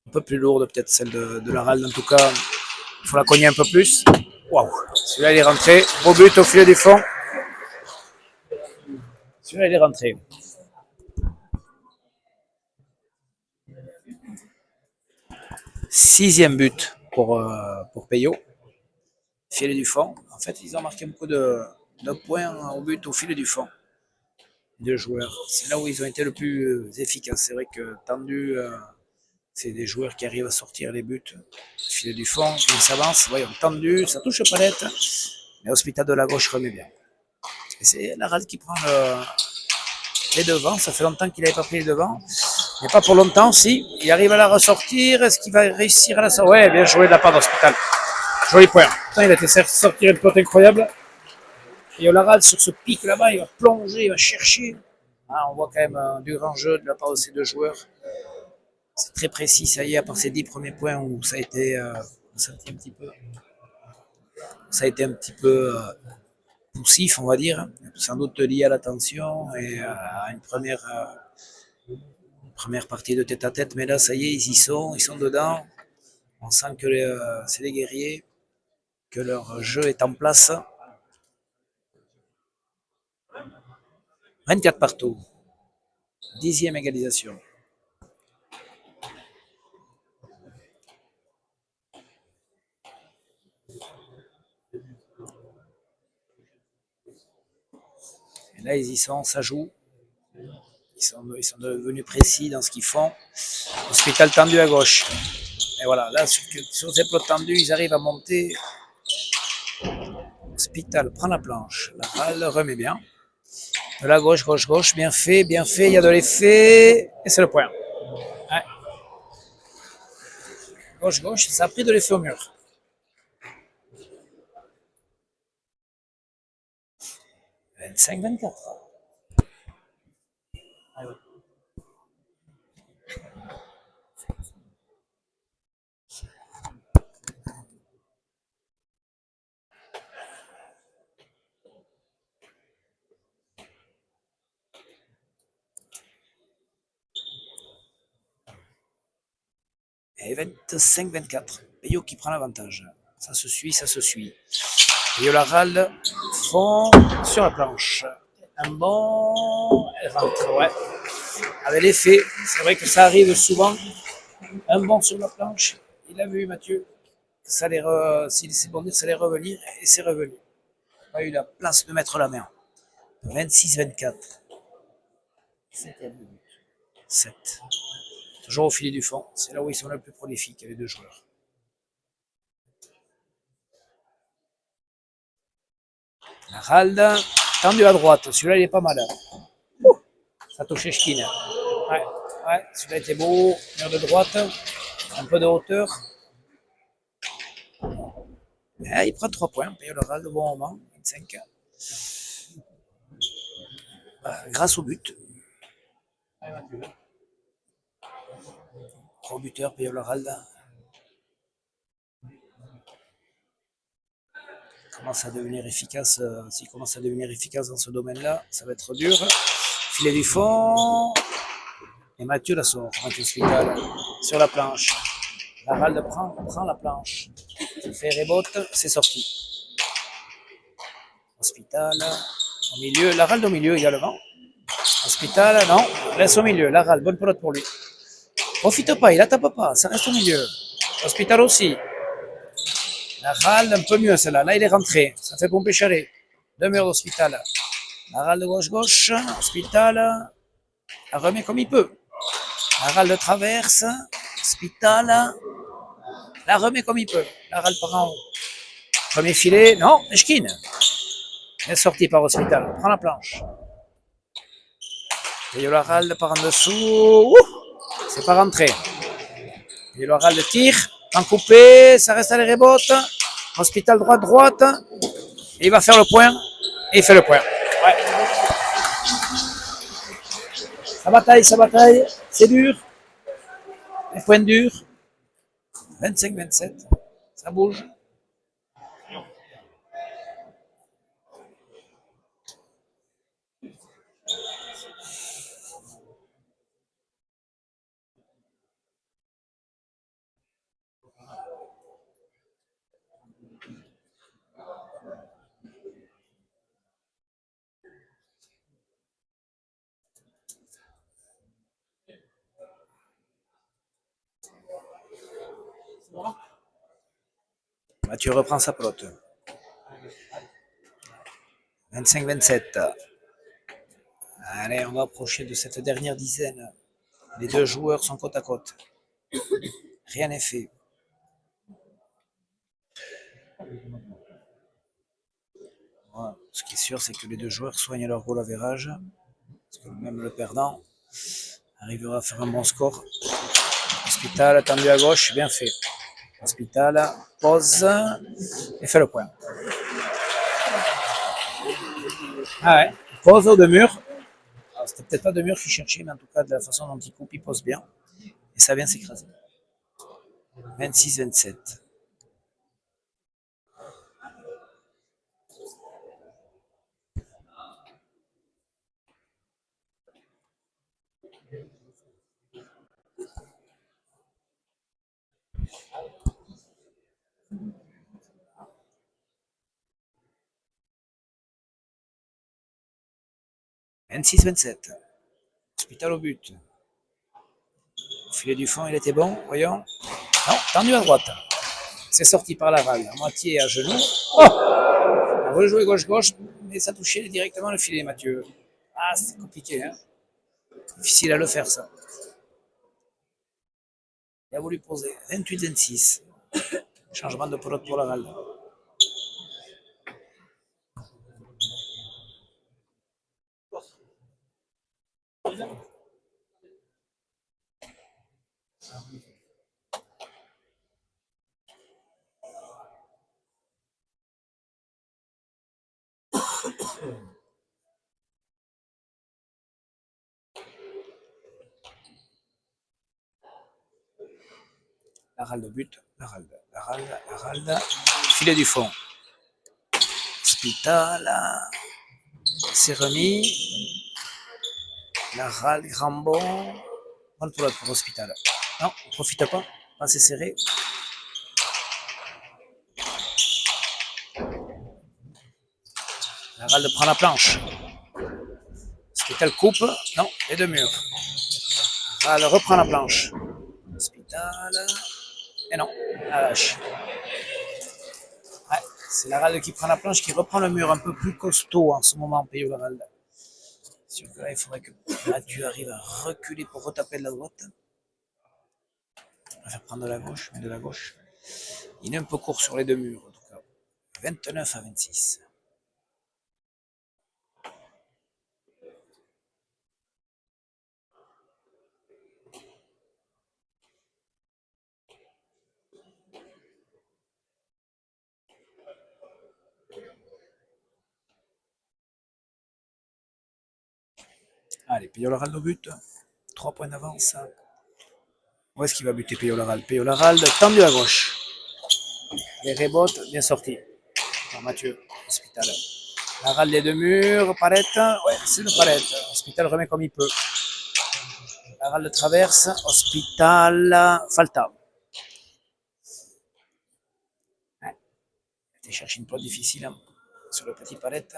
[SPEAKER 4] Un peu plus lourde peut-être celle de la Ralde. En tout cas, il faut la cogner un peu plus. Waouh, celui-là il est rentré. Beau but au filet du fond. Celui-là il est rentré. Sixième but pour Peyo. Filet du fond. En fait, ils ont marqué beaucoup de points au but au filet du fond. Deux joueurs. C'est là où ils ont été le plus efficaces. C'est vrai que tendu, c'est des joueurs qui arrivent à sortir les buts. Filet du fond, ils s'avancent. Voyons, tendu, ça touche palette. Mais Hospital de la gauche remet bien. Et c'est Laral qui prend les devants. Ça fait longtemps qu'il n'avait pas pris les devants. Mais pas pour longtemps, si. Il arrive à la ressortir. Est-ce qu'il va réussir à la sortir? Ouais, bien joué de la part d'Hospital. Joli point. Putain, il a été sortir une pote incroyable. Et Laral, sur ce pic là-bas, il va plonger, il va chercher. Ah, on voit quand même du grand jeu de la part de ces deux joueurs. C'est très précis, ça y est, à part ces 10 premiers points où ça a été un petit peu poussif, on va dire, sans doute lié à la tension et à une première partie de tête à tête, mais là, ça y est, ils sont dedans. On sent que c'est des guerriers, que leur jeu est en place. 24 partout. 10e égalisation. Et là, ils y sont, ça joue. Ils sont devenus précis dans ce qu'ils font. Hospital tendu à gauche. Et voilà, là, sur ces plots tendus, ils arrivent à monter. Hospital prend la planche. La balle remet bien. De la gauche, gauche, gauche. Bien fait, bien fait. Il y a de l'effet. Et c'est le point. Ouais. Gauche, gauche. Ça a pris de l'effet au mur. « 25-24. Et 25-24. Peyo qui prend l'avantage. Ça se suit, ça se suit. Peyo Laral fond sur la planche. Un bon rentre, ouais. Avec l'effet, c'est vrai que ça arrive souvent. Un bon sur la planche. Il a vu Mathieu. Ça s'il laissait bondir, ça allait revenir et c'est revenu. Il n'a pas eu la place de mettre la main. 26-24. 7e but. 7. Toujours au filet du fond. C'est là où ils sont le plus prolifiques, les deux joueurs. Laral, tendu à droite. Celui-là, il est pas mal. Ça touche Echkin. Ouais, celui-là était beau. Mur de droite. Un peu de hauteur. Et il prend 3 points. Paye Laral de bon moment. 25. Grâce au but. Gros buteur, Paye Laral. Commence à devenir efficace. S'il commence à devenir efficace dans ce domaine-là, ça va être dur. Filet du fond. Et Mathieu la sort. Mathieu Hospital sur la planche. Laral prend la planche. Fait rebote, c'est sorti. Hospital au milieu. Laral au milieu également. Hospital, non. Laisse au milieu. Laral, bonne pelote pour lui. Profite pas, il la tape pas. Ça reste au milieu. Hospital aussi. Laral, un peu mieux celle-là. Là, il est rentré. Ça fait pomper Chalet. 2 murs d'Hospital. Laral de gauche-gauche. Hospital. La remet comme il peut. Laral de traverse. Hospital. La remet comme il peut. Laral prend. Premier filet. Non, Echkin. Elle est sortie par Hospital. Prends la planche. Et Laral part en dessous. C'est pas rentré. Et l'oral de tir, en coupé, ça reste à les rebotes. Hospital droite. Et il va faire le point. Et il fait le point. Ouais. Ça bataille. C'est dur. Les points durs. 25-27. Ça bouge. Mathieu reprend sa pelote. 25-27. Allez, on va approcher de cette dernière dizaine. Les deux joueurs sont côte à côte. Rien n'est fait. Voilà. Ce qui est sûr, c'est que les deux joueurs soignent leur goal average. Parce que même le perdant arrivera à faire un bon score. Hospital, tendu à gauche, bien fait. Hospital, pose et fait le point. Ah ouais, pose au deux murs. C'était peut-être pas deux murs qu'il cherchait, mais en tout cas, de la façon dont il coupe, il pose bien. Et ça vient s'écraser. 26-27. Hospital au but. Au filet du fond, il était bon, voyons. Non, tendu à droite. C'est sorti par la râle, à moitié à genoux. Oh, on va jouer gauche-gauche, mais ça touchait directement le filet, Mathieu. Ah, c'est compliqué, hein. Difficile à le faire, ça. Il a voulu poser. 28-26. Changement de pelote pour la râle. La râle de but, la râle. Filet du fond. Hospital, c'est remis. La râle, grand bon. Bonne pelote pour Hospital. Non, on profite pas. Pas assez serré. La râle prend la planche. Hospital coupe. Non, les deux murs. Râle reprend la planche. Hospital. Et non, la lâche. Ouais, c'est la râle qui prend la planche, qui reprend le mur un peu plus costaud en ce moment, Peyo la râle. Sûr que là, il faudrait que Mathieu arrive à reculer pour retaper de la droite. On va faire prendre de la gauche, mais de la gauche. Il est un peu court sur les deux murs, en tout cas. 29-26. Allez, Peyo-Laral au but. 3 points d'avance. Où est-ce qu'il va buter Peyo-Laral? Peyo-Laral tendu à gauche. Les rebotes, bien sorti. Par Mathieu, Hospital. Laral les deux murs, Palette. Ouais, c'est le Palette. Hospital remet comme il peut. Laral le traverse. Hospital, Falta. Ouais. Il a cherché une plot difficile hein, sur le petit Palette.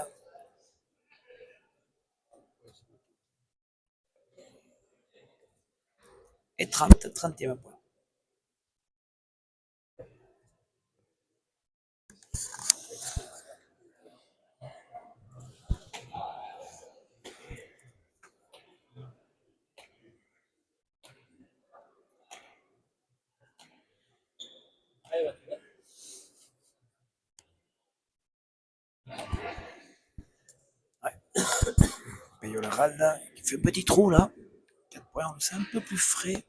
[SPEAKER 4] Et 30e point. Ouais. Peyo-Laral qui fait un petit trou là. 4 points, c'est un peu plus frais.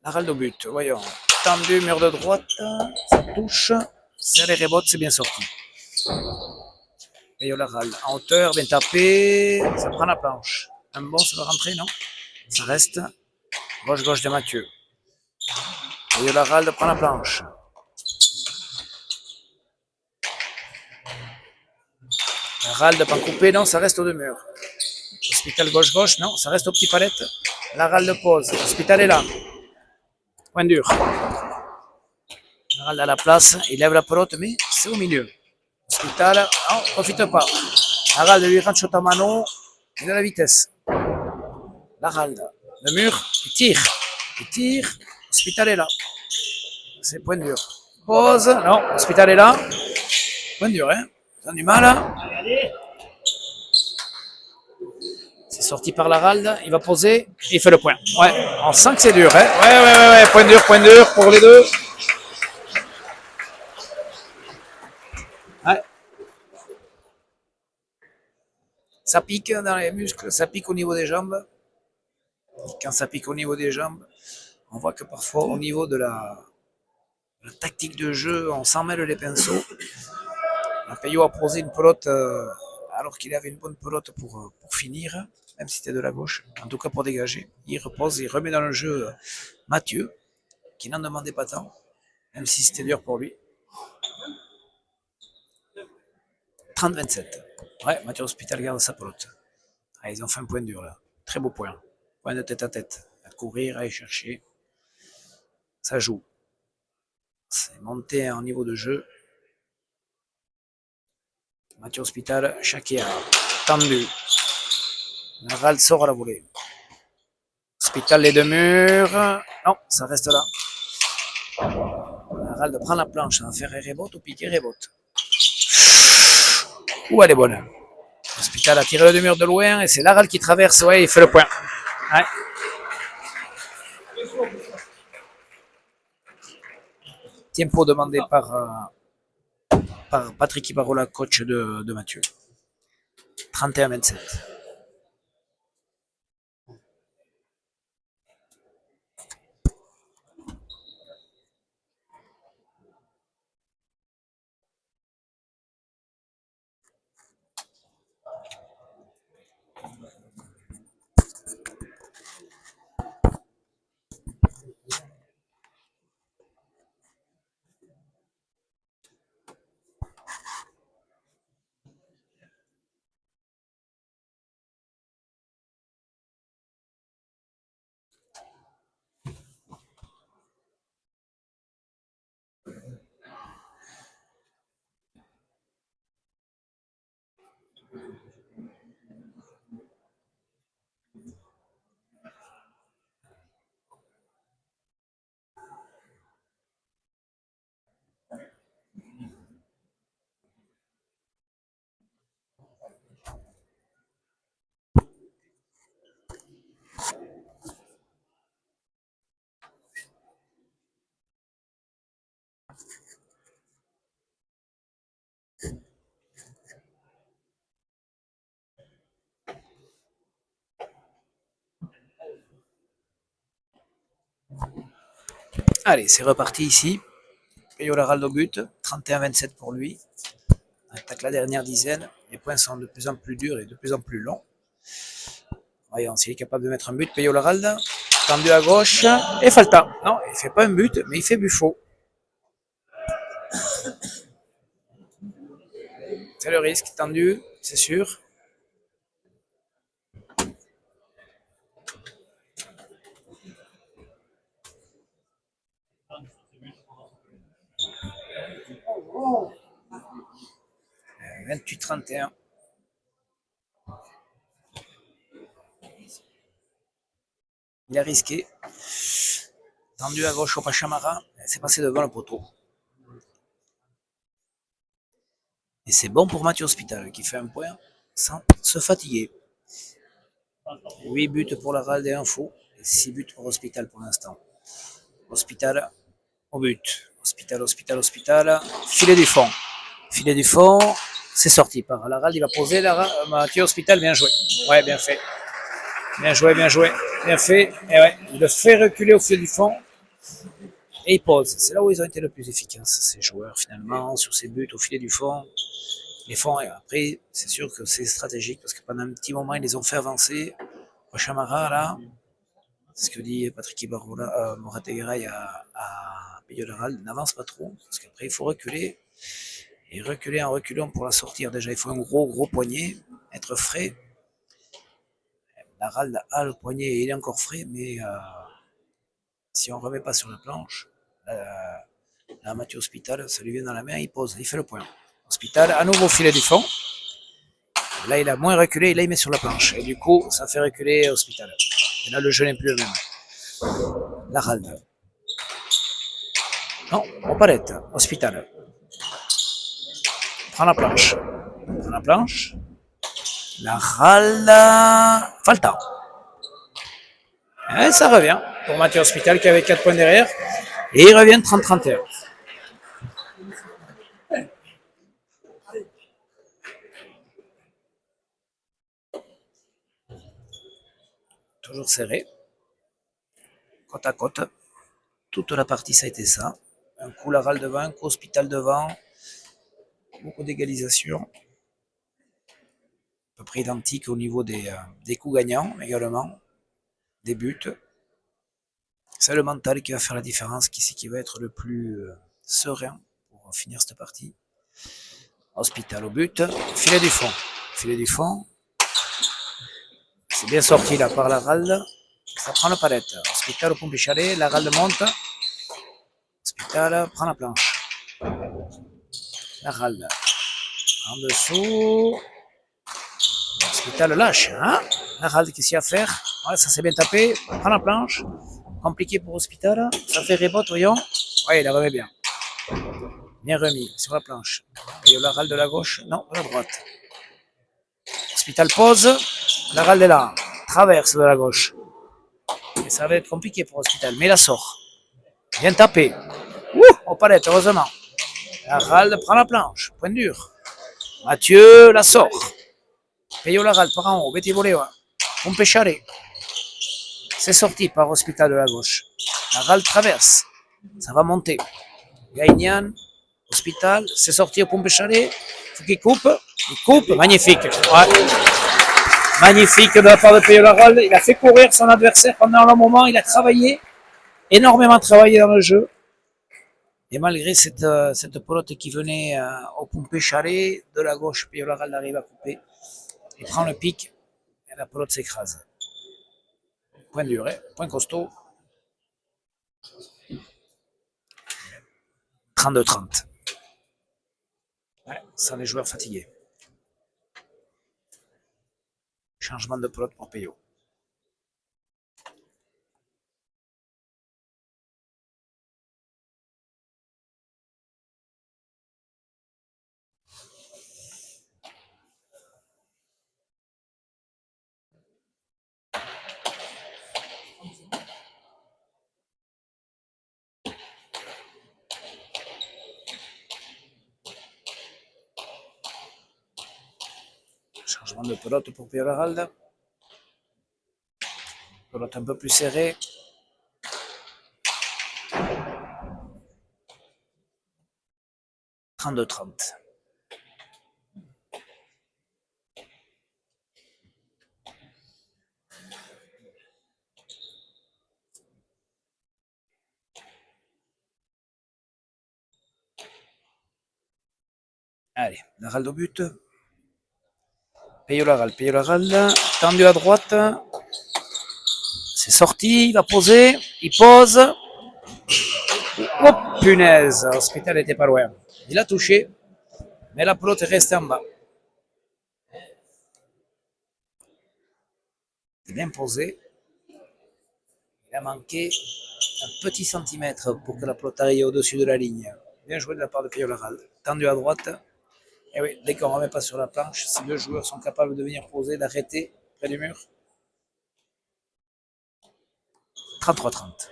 [SPEAKER 4] L'Arald au but, voyons. Tendu, mur de droite, ça touche. C'est les rebotes, c'est bien sorti. Et l'Arald en hauteur, bien tapé. Ça prend la planche. Un bon, ça va rentrer, non? Ça reste gauche-gauche de Mathieu. Et l'Arald prend la planche. L'Arald pas coupé, non, ça reste au deux murs. Hospital gauche-gauche, non, ça reste au petit palette. L'Arald pose. Hospital est là. Point dur. L'Arald à la place, il lève la pelote, mais c'est au milieu. Hospital, non, profite pas. L'Arald lui rentre sur ta mano, il a la vitesse. L'Arald, le mur, il tire. Hospital est là. C'est point dur. Pose, non, Hospital est là. Point dur, hein. Ils ont du mal. C'est sorti par l'Arald, il va poser, et il fait le point. Ouais, on sent que c'est dur, hein. Ouais, point dur pour les deux. Ouais. Ça pique dans les muscles, ça pique au niveau des jambes. Et quand ça pique au niveau des jambes, on voit que parfois au niveau de la tactique de jeu, on s'en mêle les pinceaux. Peyo a posé une pelote alors qu'il avait une bonne pelote pour finir, même si c'était de la gauche, en tout cas pour dégager. Il repose, il remet dans le jeu Mathieu, qui n'en demandait pas tant, même si c'était dur pour lui. 30-27. Ouais, Mathieu Hospital garde sa pelote. Ah, ils ont fait un point dur là. Très beau point. Point de tête à tête. À courir, à aller chercher. Ça joue. C'est monté en niveau de jeu. Mathieu Hospital, Shakir, tendu. L'Arald sort à la volée. Hospital, les deux murs. Non, ça reste là. L'Arald prend la planche, ça va faire rebote ou piquer rebote. Ouh, elle est bonne. Hospital a tiré le deux murs de loin et c'est l'Arald qui traverse. Ouais, il fait le point. Ouais. Tempo demandé par Patrick Ibarola, coach de Mathieu. 31-27. Allez, c'est reparti ici. Peyo l'Arald au but, 31-27 pour lui. On attaque la dernière dizaine. Les points sont de plus en plus durs et de plus en plus longs. Voyons s'il est capable de mettre un but. Peyo l'Arald, tendu à gauche. Et Falta. Non, il ne fait pas un but, mais il fait Buffo. C'est le risque, tendu, c'est sûr. Oh. 28-31. Il a risqué. Tendu à gauche au Pachamara. C'est passé devant le poteau. Et c'est bon pour Mathieu Hospital qui fait un point sans se fatiguer. 8 buts pour l'Arald et 1 faux. Et 6 buts pour Hospital pour l'instant. Hospital au but. Hospital. Filet du fond. C'est sorti par l'Arald. Il va poser. Mathieu Hospital, bien joué. Ouais, bien fait. Bien joué, bien joué. Bien fait. Et ouais, il le fait reculer au fil du fond. Et il pose. C'est là où ils ont été le plus efficaces, ces joueurs, finalement, sur ces buts au filet du fond. Les fonds, et après, c'est sûr que c'est stratégique parce que pendant un petit moment, ils les ont fait avancer. Chamara, là, c'est ce que dit Patrick Ibarrola, Morategaraï à Peyoral, n'avance pas trop parce qu'après, il faut reculer. Et reculer en reculant pour la sortir. Déjà, il faut un gros poignet, être frais. La râle a le poignet, il est encore frais, mais si on ne remet pas sur la planche, là, Mathieu Hospital, ça lui vient dans la main, il pose, il fait le point. Hospital, à nouveau filet du fond. Là, il a moins reculé, là, il met sur la planche. Et du coup, ça fait reculer Hospital. Et là, le jeu n'est plus le même. La râle. Non, Opalette, Hospital. Prends la planche. Prends la planche. La râle. Falta. Et ça revient pour Mathieu Hospital qui avait 4 points derrière. Et il revient 30-31. Toujours serré. Côte à côte. Toute la partie, ça a été ça. Un coup Laral devant, un coup Hospital devant. Beaucoup d'égalisation. À peu près identique au niveau des coups gagnants également. Des buts. C'est le mental qui va faire la différence, qui va être le plus serein pour finir cette partie. Hospital au but. Filet du fond. Filet du fond. C'est bien sorti là par Laral. Ça prend la palette. Hospital au Pompichalet. Laral monte. Hospital prend la planche. Laral. En dessous. Hospital lâche. Hein, Laral, qu'est-ce qu'il y a à faire? Ouais, ça s'est bien tapé. Prend la planche. Compliqué pour Hospital. Ça fait rebote, voyons. Ouais, il la remet bien. Bien remis sur la planche. Et Laral de la gauche. Non, de la droite. Hospital pose. Laral est là. Traverse de la gauche. Et ça va être compliqué pour Hospital. Mais il la sort. Bien tapé. Au palette, heureusement. Laral prend la planche. Point dur. Mathieu la sort. Peyo Laral par en haut. Betty volé. Pompécharé. C'est sorti par Hospital de la gauche. Laral traverse. Ça va monter. Gaignan. Hospital. C'est sorti au Pompécharé. Faut qu'il coupe. Il coupe. Magnifique. Ouais. Magnifique de la part de Peyo Laral. Il a fait courir son adversaire pendant un long moment. Il a travaillé. Énormément travaillé dans le jeu. Et malgré cette pelote qui venait au pompé chalet, de la gauche, Piolaral arrive à couper. Il prend le pic et la pelote s'écrase. Point dur, point costaud. 32-30. Ouais, sans les joueurs fatigués. Changement de pelote pour Peyo. Changement de pelote pour Piolaral. Pelote un peu plus serrée. « 32-30. Allez, Laral au but. Peyo-Laral, tendu à droite. C'est sorti, il va poser, il pose. Oh punaise, Hospital n'était pas loin. Il a touché, mais la pelote est restée en bas. Bien posé. Il a manqué un petit centimètre pour que la pelote arrive au-dessus de la ligne. Bien joué de la part de Peyo Laral. Tendu à droite. Et oui, dès qu'on ne remet pas sur la planche, si deux joueurs sont capables de venir poser, d'arrêter près du mur. 33-30.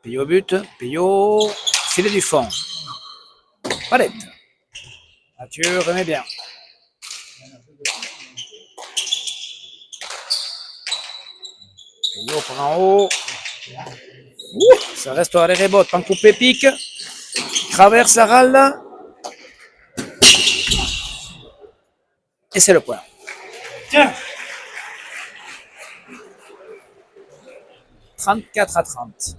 [SPEAKER 4] Payot au but. Payot, filet du fond. Palette. Mathieu remet bien. Payot par en haut. Ça reste à les rebotes. Pancoupe pique. Traverse la râle. Et c'est le point. Tiens. 34-30.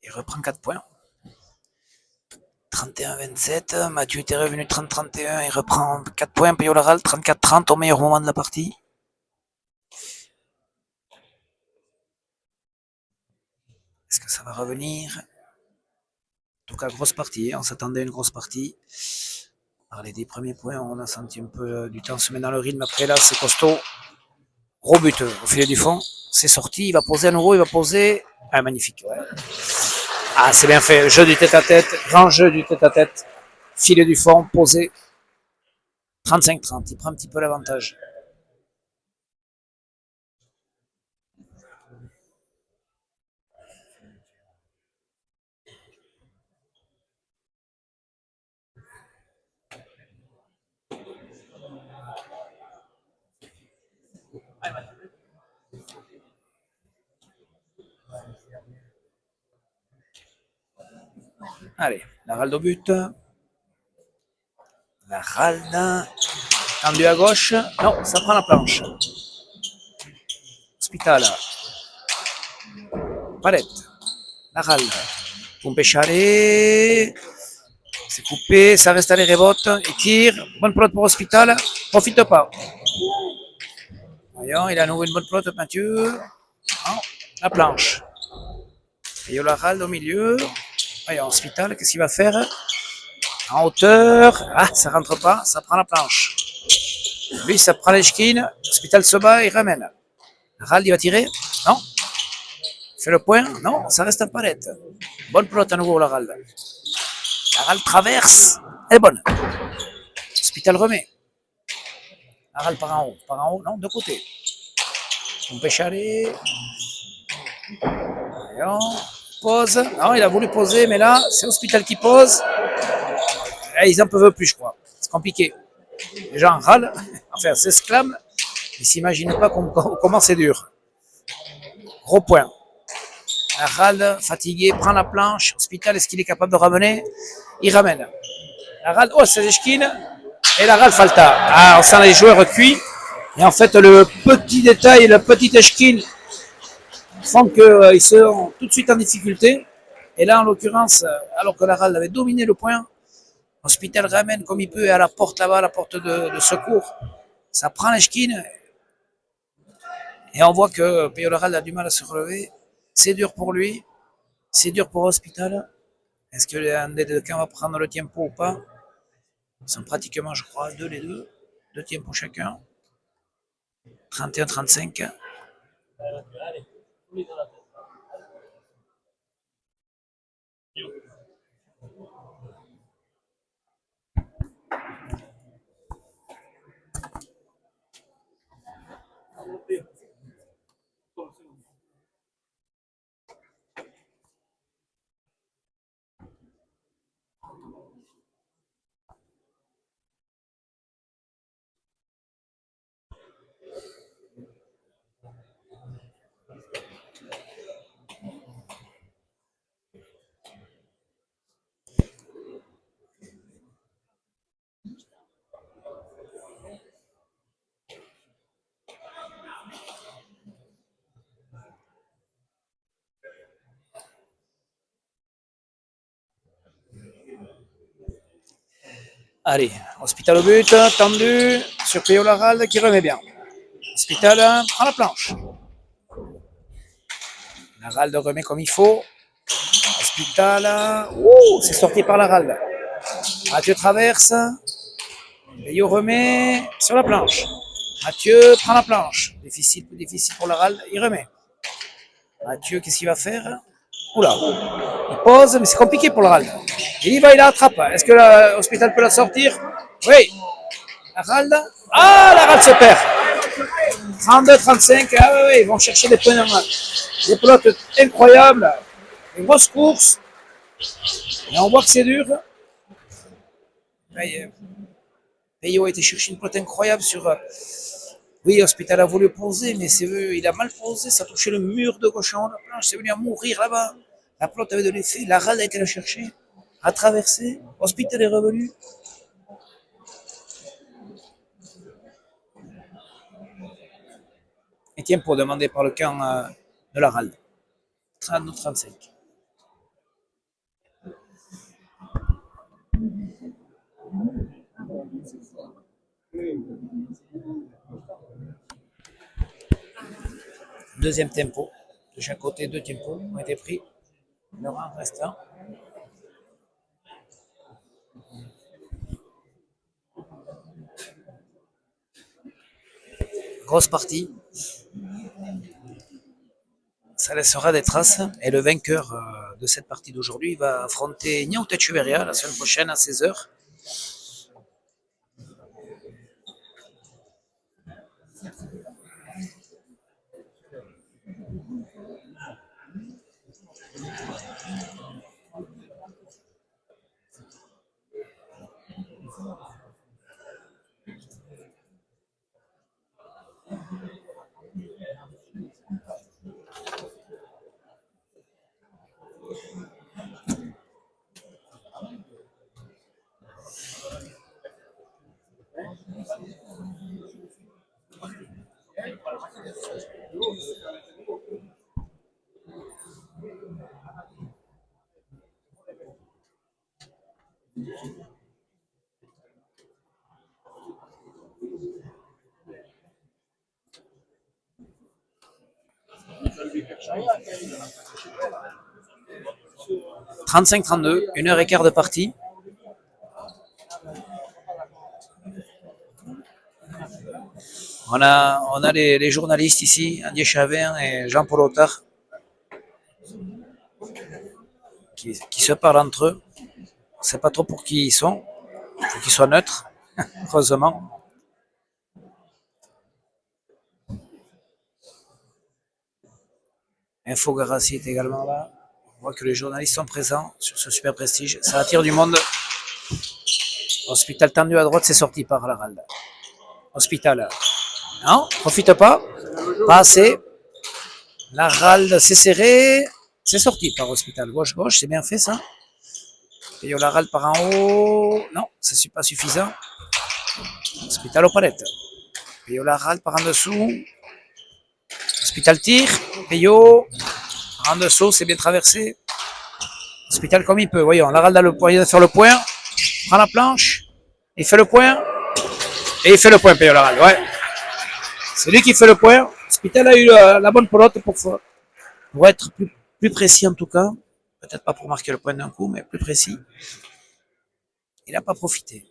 [SPEAKER 4] Il reprend 4 points. 31-27. Mathieu était revenu 30-31. Il reprend 4 points. Payot Laral 34-30 au meilleur moment de la partie. Est-ce que ça va revenir? En tout cas, grosse partie. On s'attendait à une grosse partie. Par les 10 premiers points, on a senti un peu du temps se mettre dans le rythme. Après là, c'est costaud. Gros but au filet du fond. C'est sorti. Il va poser à nouveau. Il va poser. Ah, magnifique. Ouais. Ah, c'est bien fait. Jeu du tête-à-tête. Grand jeu du tête-à-tête. Filet du fond. Posé. 35-30. Il prend un petit peu l'avantage. Allez, la râle au but. La râle. Tendu à gauche. Non, ça prend la planche. Hospital. Palette. La râle. Pompécharé. C'est coupé. Ça reste à les rebotes. Il tire. Bonne pelote pour Hospital. Profite pas. Voyons, il a à nouveau une bonne pelote, Mathieu. Non, la planche. Et la râle au milieu. Voyons, Hospital, qu'est-ce qu'il va faire? En hauteur. Ah, ça rentre pas. Ça prend la planche. Lui, ça prend l'échine. Hospital se bat et ramène. Râle, il va tirer? Non. Fait le point? Non, ça reste en palette. Bonne pelote à nouveau, la râle. La râle traverse. Elle est bonne. Hospital remet. La râle par en haut. Par en haut, non, de côté. On peut chaler. Voyons. Pose. Non, il a voulu poser, mais là, c'est Hospital qui pose. Et ils en peuvent plus, je crois. C'est compliqué. Les gens râlent, enfin s'exclament. Ils s'imaginent pas comment c'est dur. Gros point. La râle, fatigué, prend la planche. Hospital, est-ce qu'il est capable de ramener? Il ramène. La râle, oh, c'est l'échine. Et la râle falta. Ah, on sent les joueurs cuits. Et en fait, le petit détail, le petit échine font qu'ils sont tout de suite en difficulté. Et là, en l'occurrence, alors que la râle avait dominé le point, Hospital ramène comme il peut à la porte là-bas, à la porte de secours. Ça prend l'échine. Et on voit que Payot Laral a du mal à se relever. C'est dur pour lui. C'est dur pour Hospital. Est-ce que l'un des deux camps va prendre le tempo ou pas? Ils sont pratiquement, je crois, les deux. 2 tempos chacun. 31-35. Allez, Hospital au but, tendu sur Payot Laral qui remet bien. Hospital prend la planche. Laral remet comme il faut. Hospital, c'est sorti par Laral. Mathieu traverse. Payot remet sur la planche. Mathieu prend la planche. Difficile, plus difficile pour l'Arald. Il remet. Mathieu, qu'est-ce qu'il va faire? Oula. Il pose, mais c'est compliqué pour l'Arald. Il y va, il la attrape. Est-ce que l'Hospital peut la sortir? Oui. L'Arald. Ah, l'Arald se perd. 32-35. Ah oui, ils vont chercher des points normaux. Des pelotes incroyables. Des grosses courses. Et on voit que c'est dur. Peyo a été chercher une pelote incroyable sur. Oui, Hospital a voulu poser, mais il a mal posé. Ça a touché le mur de gauche en haut de la planche. C'est venu à mourir là-bas. La pelote avait de l'effet. L'Arald a été la chercher. A traversé. Hospital est revenu. Et tempo demandé par le camp de l'Arald. 32-35. Deuxième tempo. De chaque côté, 2 tempos ont été pris. Le rang restant. Grosse partie. Ça laissera des traces. Et le vainqueur de cette partie d'aujourd'hui va affronter Niauta Chuveria la semaine prochaine à 16h. « 35-32, 1h15 de partie. On a les journalistes ici, Andy Chavin et Jean-Paul Otard, qui se parlent entre eux. On ne sait pas trop pour qui ils sont. Il faut qu'ils soient neutres, heureusement. Infogracie est également là. On voit que les journalistes sont présents sur ce super prestige. Ça attire du monde. Hospital tendu à droite, c'est sorti par l'Arald. Hospital. Non, profite pas. Pas assez. L'Arald s'est serré. C'est sorti par Hospital. Gauche, c'est bien fait ça. Peyo l'Arald par en haut. Non, c'est pas suffisant. Hospital aux palettes. Peyo l'Arald par en dessous. Hospital tire. Peyo en dessous, c'est bien traversé. Hospital comme il peut. Voyons, l'Arald a le moyen de faire le point. Prend la planche. Il fait le point. Et il fait le point, Peyo l'Arald. Ouais. C'est lui qui fait le point. Hospital a eu la bonne pelote pour être plus précis en tout cas. Peut-être pas pour marquer le point d'un coup, mais plus précis. Il n'a pas profité. «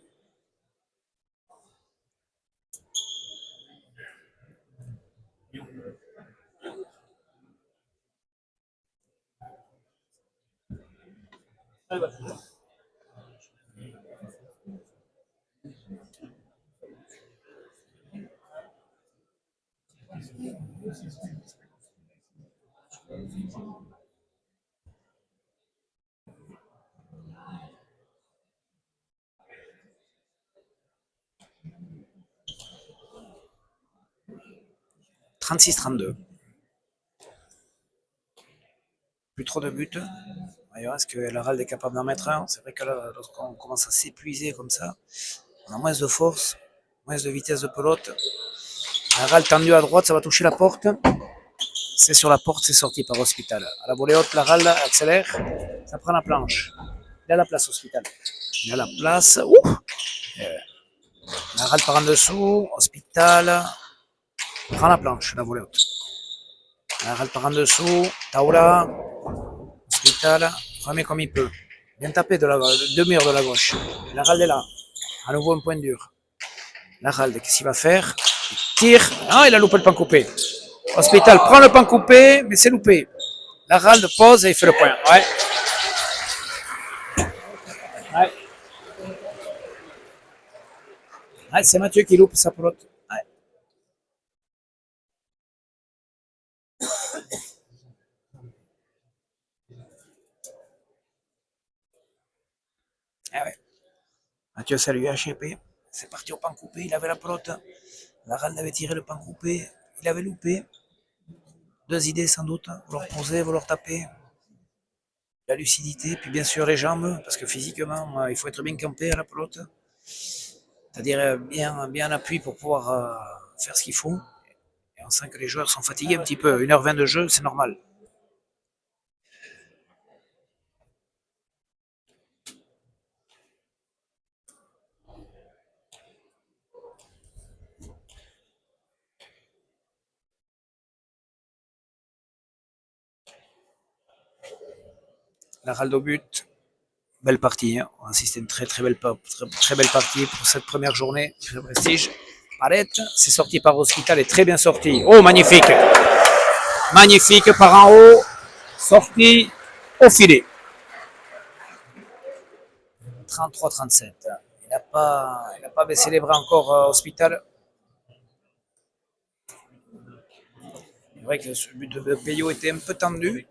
[SPEAKER 4] 36-32. Plus trop de buts. Est-ce que l'Arald est capable d'en mettre un? C'est vrai que là, lorsqu'on commence à s'épuiser comme ça, on a moins de force, moins de vitesse de pelote. L'Arald tendu à droite, ça va toucher la porte. C'est sur la porte, c'est sorti par Hospital. À la volée haute, l'Arald accélère, ça prend la planche. Il a la place, Hospital. Il a la place. L'Arald par en dessous, Hospital prend la planche, la volée haute. L'Arald par en dessous, Taoula, Hospital, remet comme il peut. Bien tapé de mur de la gauche. L'Arald est là. À nouveau un point dur. L'Arald, qu'est-ce qu'il va faire? Il tire. Ah, il a loupé le pan coupé. Hospital prend le pan coupé, mais c'est loupé. Laralde pose et il fait le point. Ouais. Ouais. Ouais, c'est Mathieu qui loupe sa pelote. Ouais. Ah ouais. Mathieu, ça lui a échappé. C'est parti au pan coupé, il avait la pelote. Laralde avait tiré le pan coupé, il avait loupé. Deux idées sans doute, vouloir poser, vouloir taper. La lucidité, puis bien sûr les jambes, parce que physiquement, il faut être bien campé à la pelote. C'est-à-dire bien appui pour pouvoir faire ce qu'il faut. Et on sent que les joueurs sont fatigués un petit peu. 1h20 de jeu, c'est normal. La Raldo but, belle partie. Hein. On assiste à une très belle partie pour cette première journée. Prestige. Palette, c'est sorti par Hospital et très bien sorti. Oh, magnifique. Magnifique par en haut. Sorti au filet. 33-37. Il n'a pas baissé les bras encore, Hospital. C'est vrai que ce but de Peyo était un peu tendu,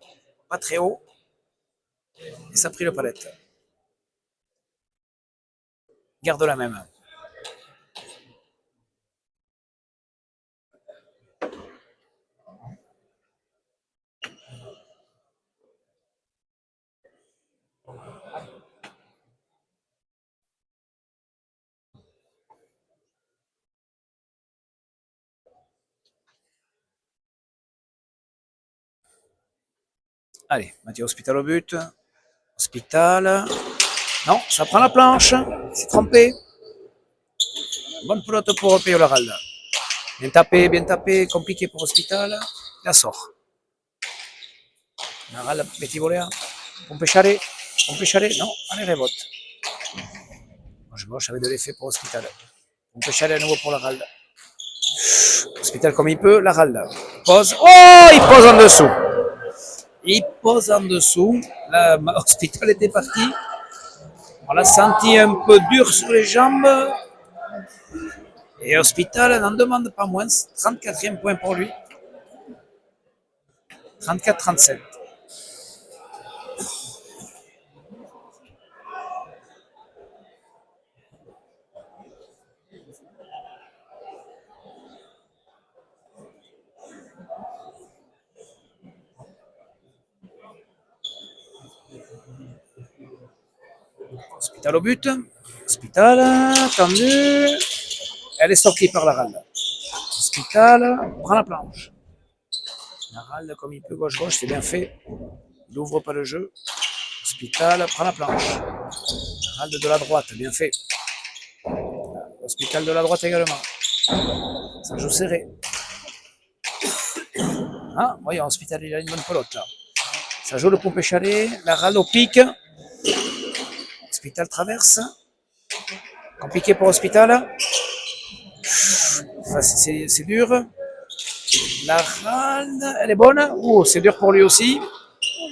[SPEAKER 4] pas très haut, et ça a pris le palette. Garde la même. Allez, Mathieu Hospital au but. Hospital. Non, ça prend la planche. C'est trompé. Bonne pelote pour Peyo Laralde. Bien tapé, compliqué pour Hospital. La sort. Laralde, petit voleur. Pompechare. Non, allez, rebote. Gauche avait de l'effet pour Hospital. Pompechare à nouveau pour Laralde. Hospital comme il peut, Laralde. Pose. Oh, il pose en dessous. Il pose en dessous. L'Hospital était parti. On l'a senti un peu dur sur les jambes. Et Hospital n'en demande pas moins. 34e point pour lui. 34-37. Hospital au but. Hospital, tendu. Elle est sortie par la râle. Hospital prend la planche. La râle comme il peut gauche-gauche, c'est bien fait. Il n'ouvre pas le jeu. Hospital prend la planche. La râle de la droite, bien fait. Hospital de la droite également. Ça joue serré. Ah, voyons, Hospital, il a une bonne pelote là. Ça joue le pompé chalet. La râle au pic. Hospital traverse. Compliqué pour Hospital. C'est dur. La râle, elle est bonne. Oh, c'est dur pour lui aussi.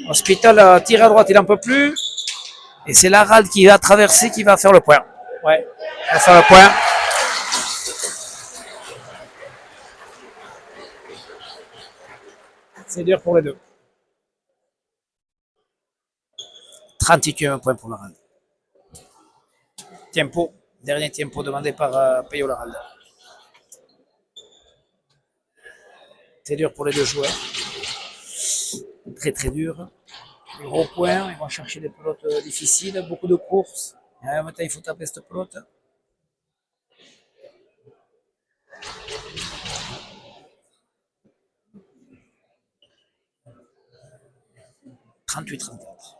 [SPEAKER 4] Hospital tire à droite, il n'en peut plus. Et c'est la râle qui va traverser, qui va faire le point. Ouais, elle va faire le point. C'est dur pour les deux. 38e point pour la râle. Tempo, dernier tempo demandé par Peyo Laralde. C'est dur pour les deux joueurs. Très très dur. Des gros points, ils vont chercher des pelotes difficiles, beaucoup de courses. Et maintenant, il faut taper cette pelote. 38-34.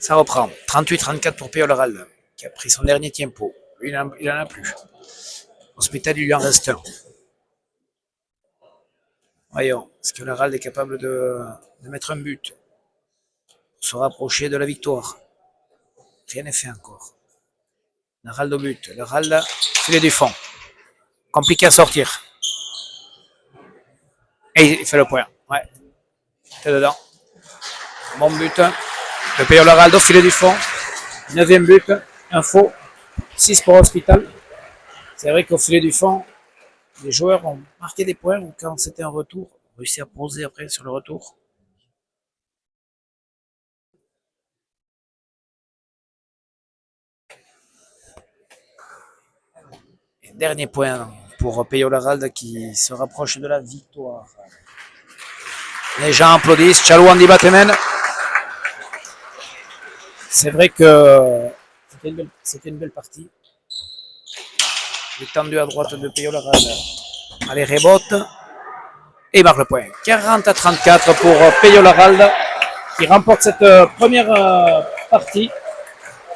[SPEAKER 4] Ça reprend. 38-34 pour Payol-Harald, qui a pris son dernier tempo. Lui, il en a plus. Hospital, il lui en reste un. Voyons, est-ce que l'Harald est capable de mettre un but pour se rapprocher de la victoire? Rien n'est fait encore. L'Harald au but. L'Harald, filet du fond. Compliqué à sortir. Et il fait le point. Ouais. C'est dedans. Bon but. Le Payol-Harald au filet du fond. 9e but. Un faux. 6 pour Hospital. C'est vrai qu'au filet du fond, les joueurs ont marqué des points ou quand c'était un retour, ont réussi à poser après sur le retour. Et dernier point pour Payol-Harald qui se rapproche de la victoire. Les gens applaudissent. Ciao Andy Batemen. C'est vrai que c'était une belle partie. Étendu à droite de Payol-Harald. Allez, rebote. Et marque le point. 40-34 pour Payol-Harald qui remporte cette première partie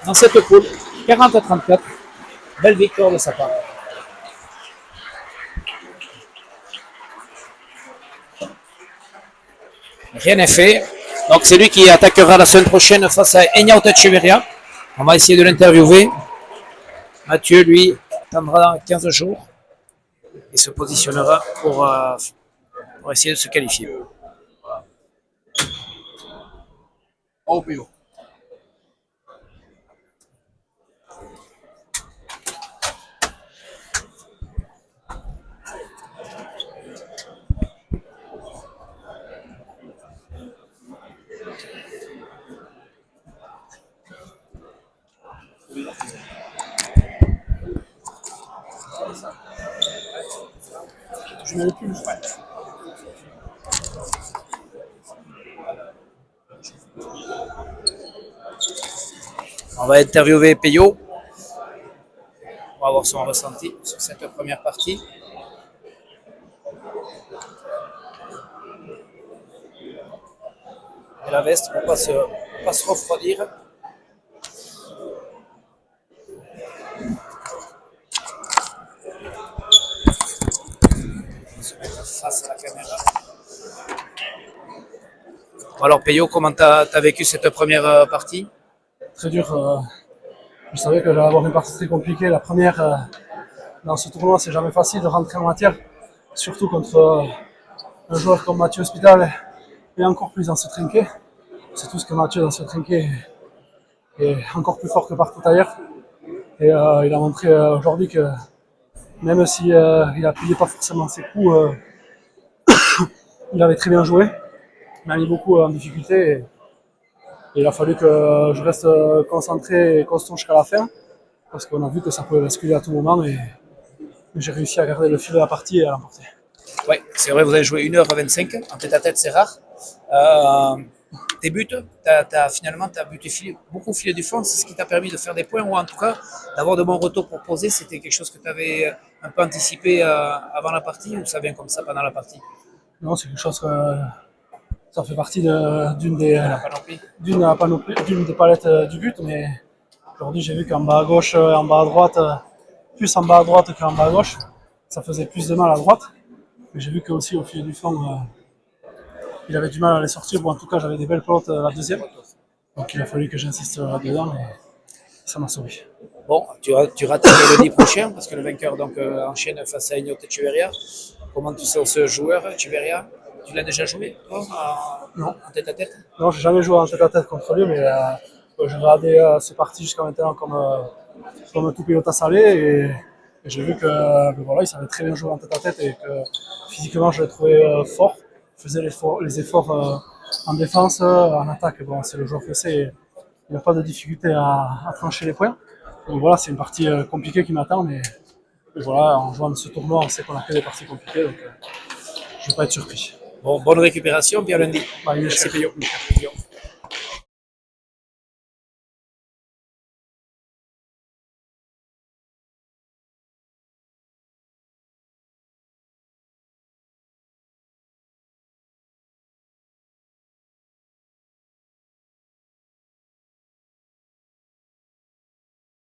[SPEAKER 4] dans cette poule. 40-34. Belle victoire de sa part. Rien n'est fait. Donc c'est lui qui attaquera la semaine prochaine face à Enyauta Echeverria. On va essayer de l'interviewer. Mathieu, lui, attendra 15 jours et se positionnera pour essayer de se qualifier.
[SPEAKER 1] Oh, Pio. Je n'avais plus.
[SPEAKER 4] On va interviewer Peyo. On va avoir son ressenti sur cette première partie. Et la veste pour ne pas se refroidir. Se mettre face à la caméra. Alors Peyo, comment tu as vécu cette première partie?
[SPEAKER 5] Très dur. Je savais que j'allais avoir une partie très compliquée. La première, dans ce tournoi, c'est jamais facile de rentrer en matière, surtout contre un joueur comme Mathieu Hospital et encore plus dans ce trinquet. C'est tout ce que Mathieu dans ce trinquet est encore plus fort que partout ailleurs. Et il a montré aujourd'hui que même si il appuyait pas forcément ses coups, il avait très bien joué. Il m'a mis beaucoup en difficulté. Et il a fallu que je reste concentré et constant jusqu'à la fin, parce qu'on a vu que ça pouvait basculer à tout moment, mais j'ai réussi à garder le fil de la partie et à l'emporter.
[SPEAKER 4] Oui, c'est vrai, vous avez joué 1h25, en tête-à-tête, c'est rare. Tes buts, finalement, tu as beaucoup filé du fond, c'est ce qui t'a permis de faire des points, ou en tout cas d'avoir de bons retours pour poser. C'était quelque chose que tu avais un peu anticipé avant la partie, ou ça vient comme ça pendant la partie?
[SPEAKER 5] Non, c'est quelque chose que ça fait partie d'une des palettes du but, mais aujourd'hui j'ai vu qu'en bas à gauche et en bas à droite, plus en bas à droite qu'en bas à gauche, ça faisait plus de mal à droite. Mais j'ai vu que aussi au fil du fond, il avait du mal à les sortir, ou en tout cas j'avais des belles pelotes la deuxième. Donc il a fallu que j'insiste dedans et ça m'a sauvé.
[SPEAKER 4] Bon, tu rates le lundi prochain parce que le vainqueur donc, enchaîne face à Enyauta Echeverria. Comment tu sens ce joueur, Echeverria? Tu l'as déjà joué, toi,
[SPEAKER 5] Non.
[SPEAKER 4] En tête-à-tête?
[SPEAKER 5] Non, j'ai jamais joué en tête-à-tête contre lui, mais j'ai regardé ces parties jusqu'à maintenant comme tout pilote à salé et j'ai vu que voilà, il savait très bien jouer en tête-à-tête et que physiquement je l'ai trouvé fort. Il faisait les efforts en défense, en attaque. Bon, c'est le joueur que c'est. Il n'a pas de difficulté à trancher les points. Donc voilà, c'est une partie compliquée qui m'attend, mais voilà, en jouant ce tournoi, on sait qu'on a que des parties compliquées, donc je ne vais pas être surpris.
[SPEAKER 4] Bon, bonne récupération, puis à lundi.
[SPEAKER 5] Bah,
[SPEAKER 4] Merci, Pio.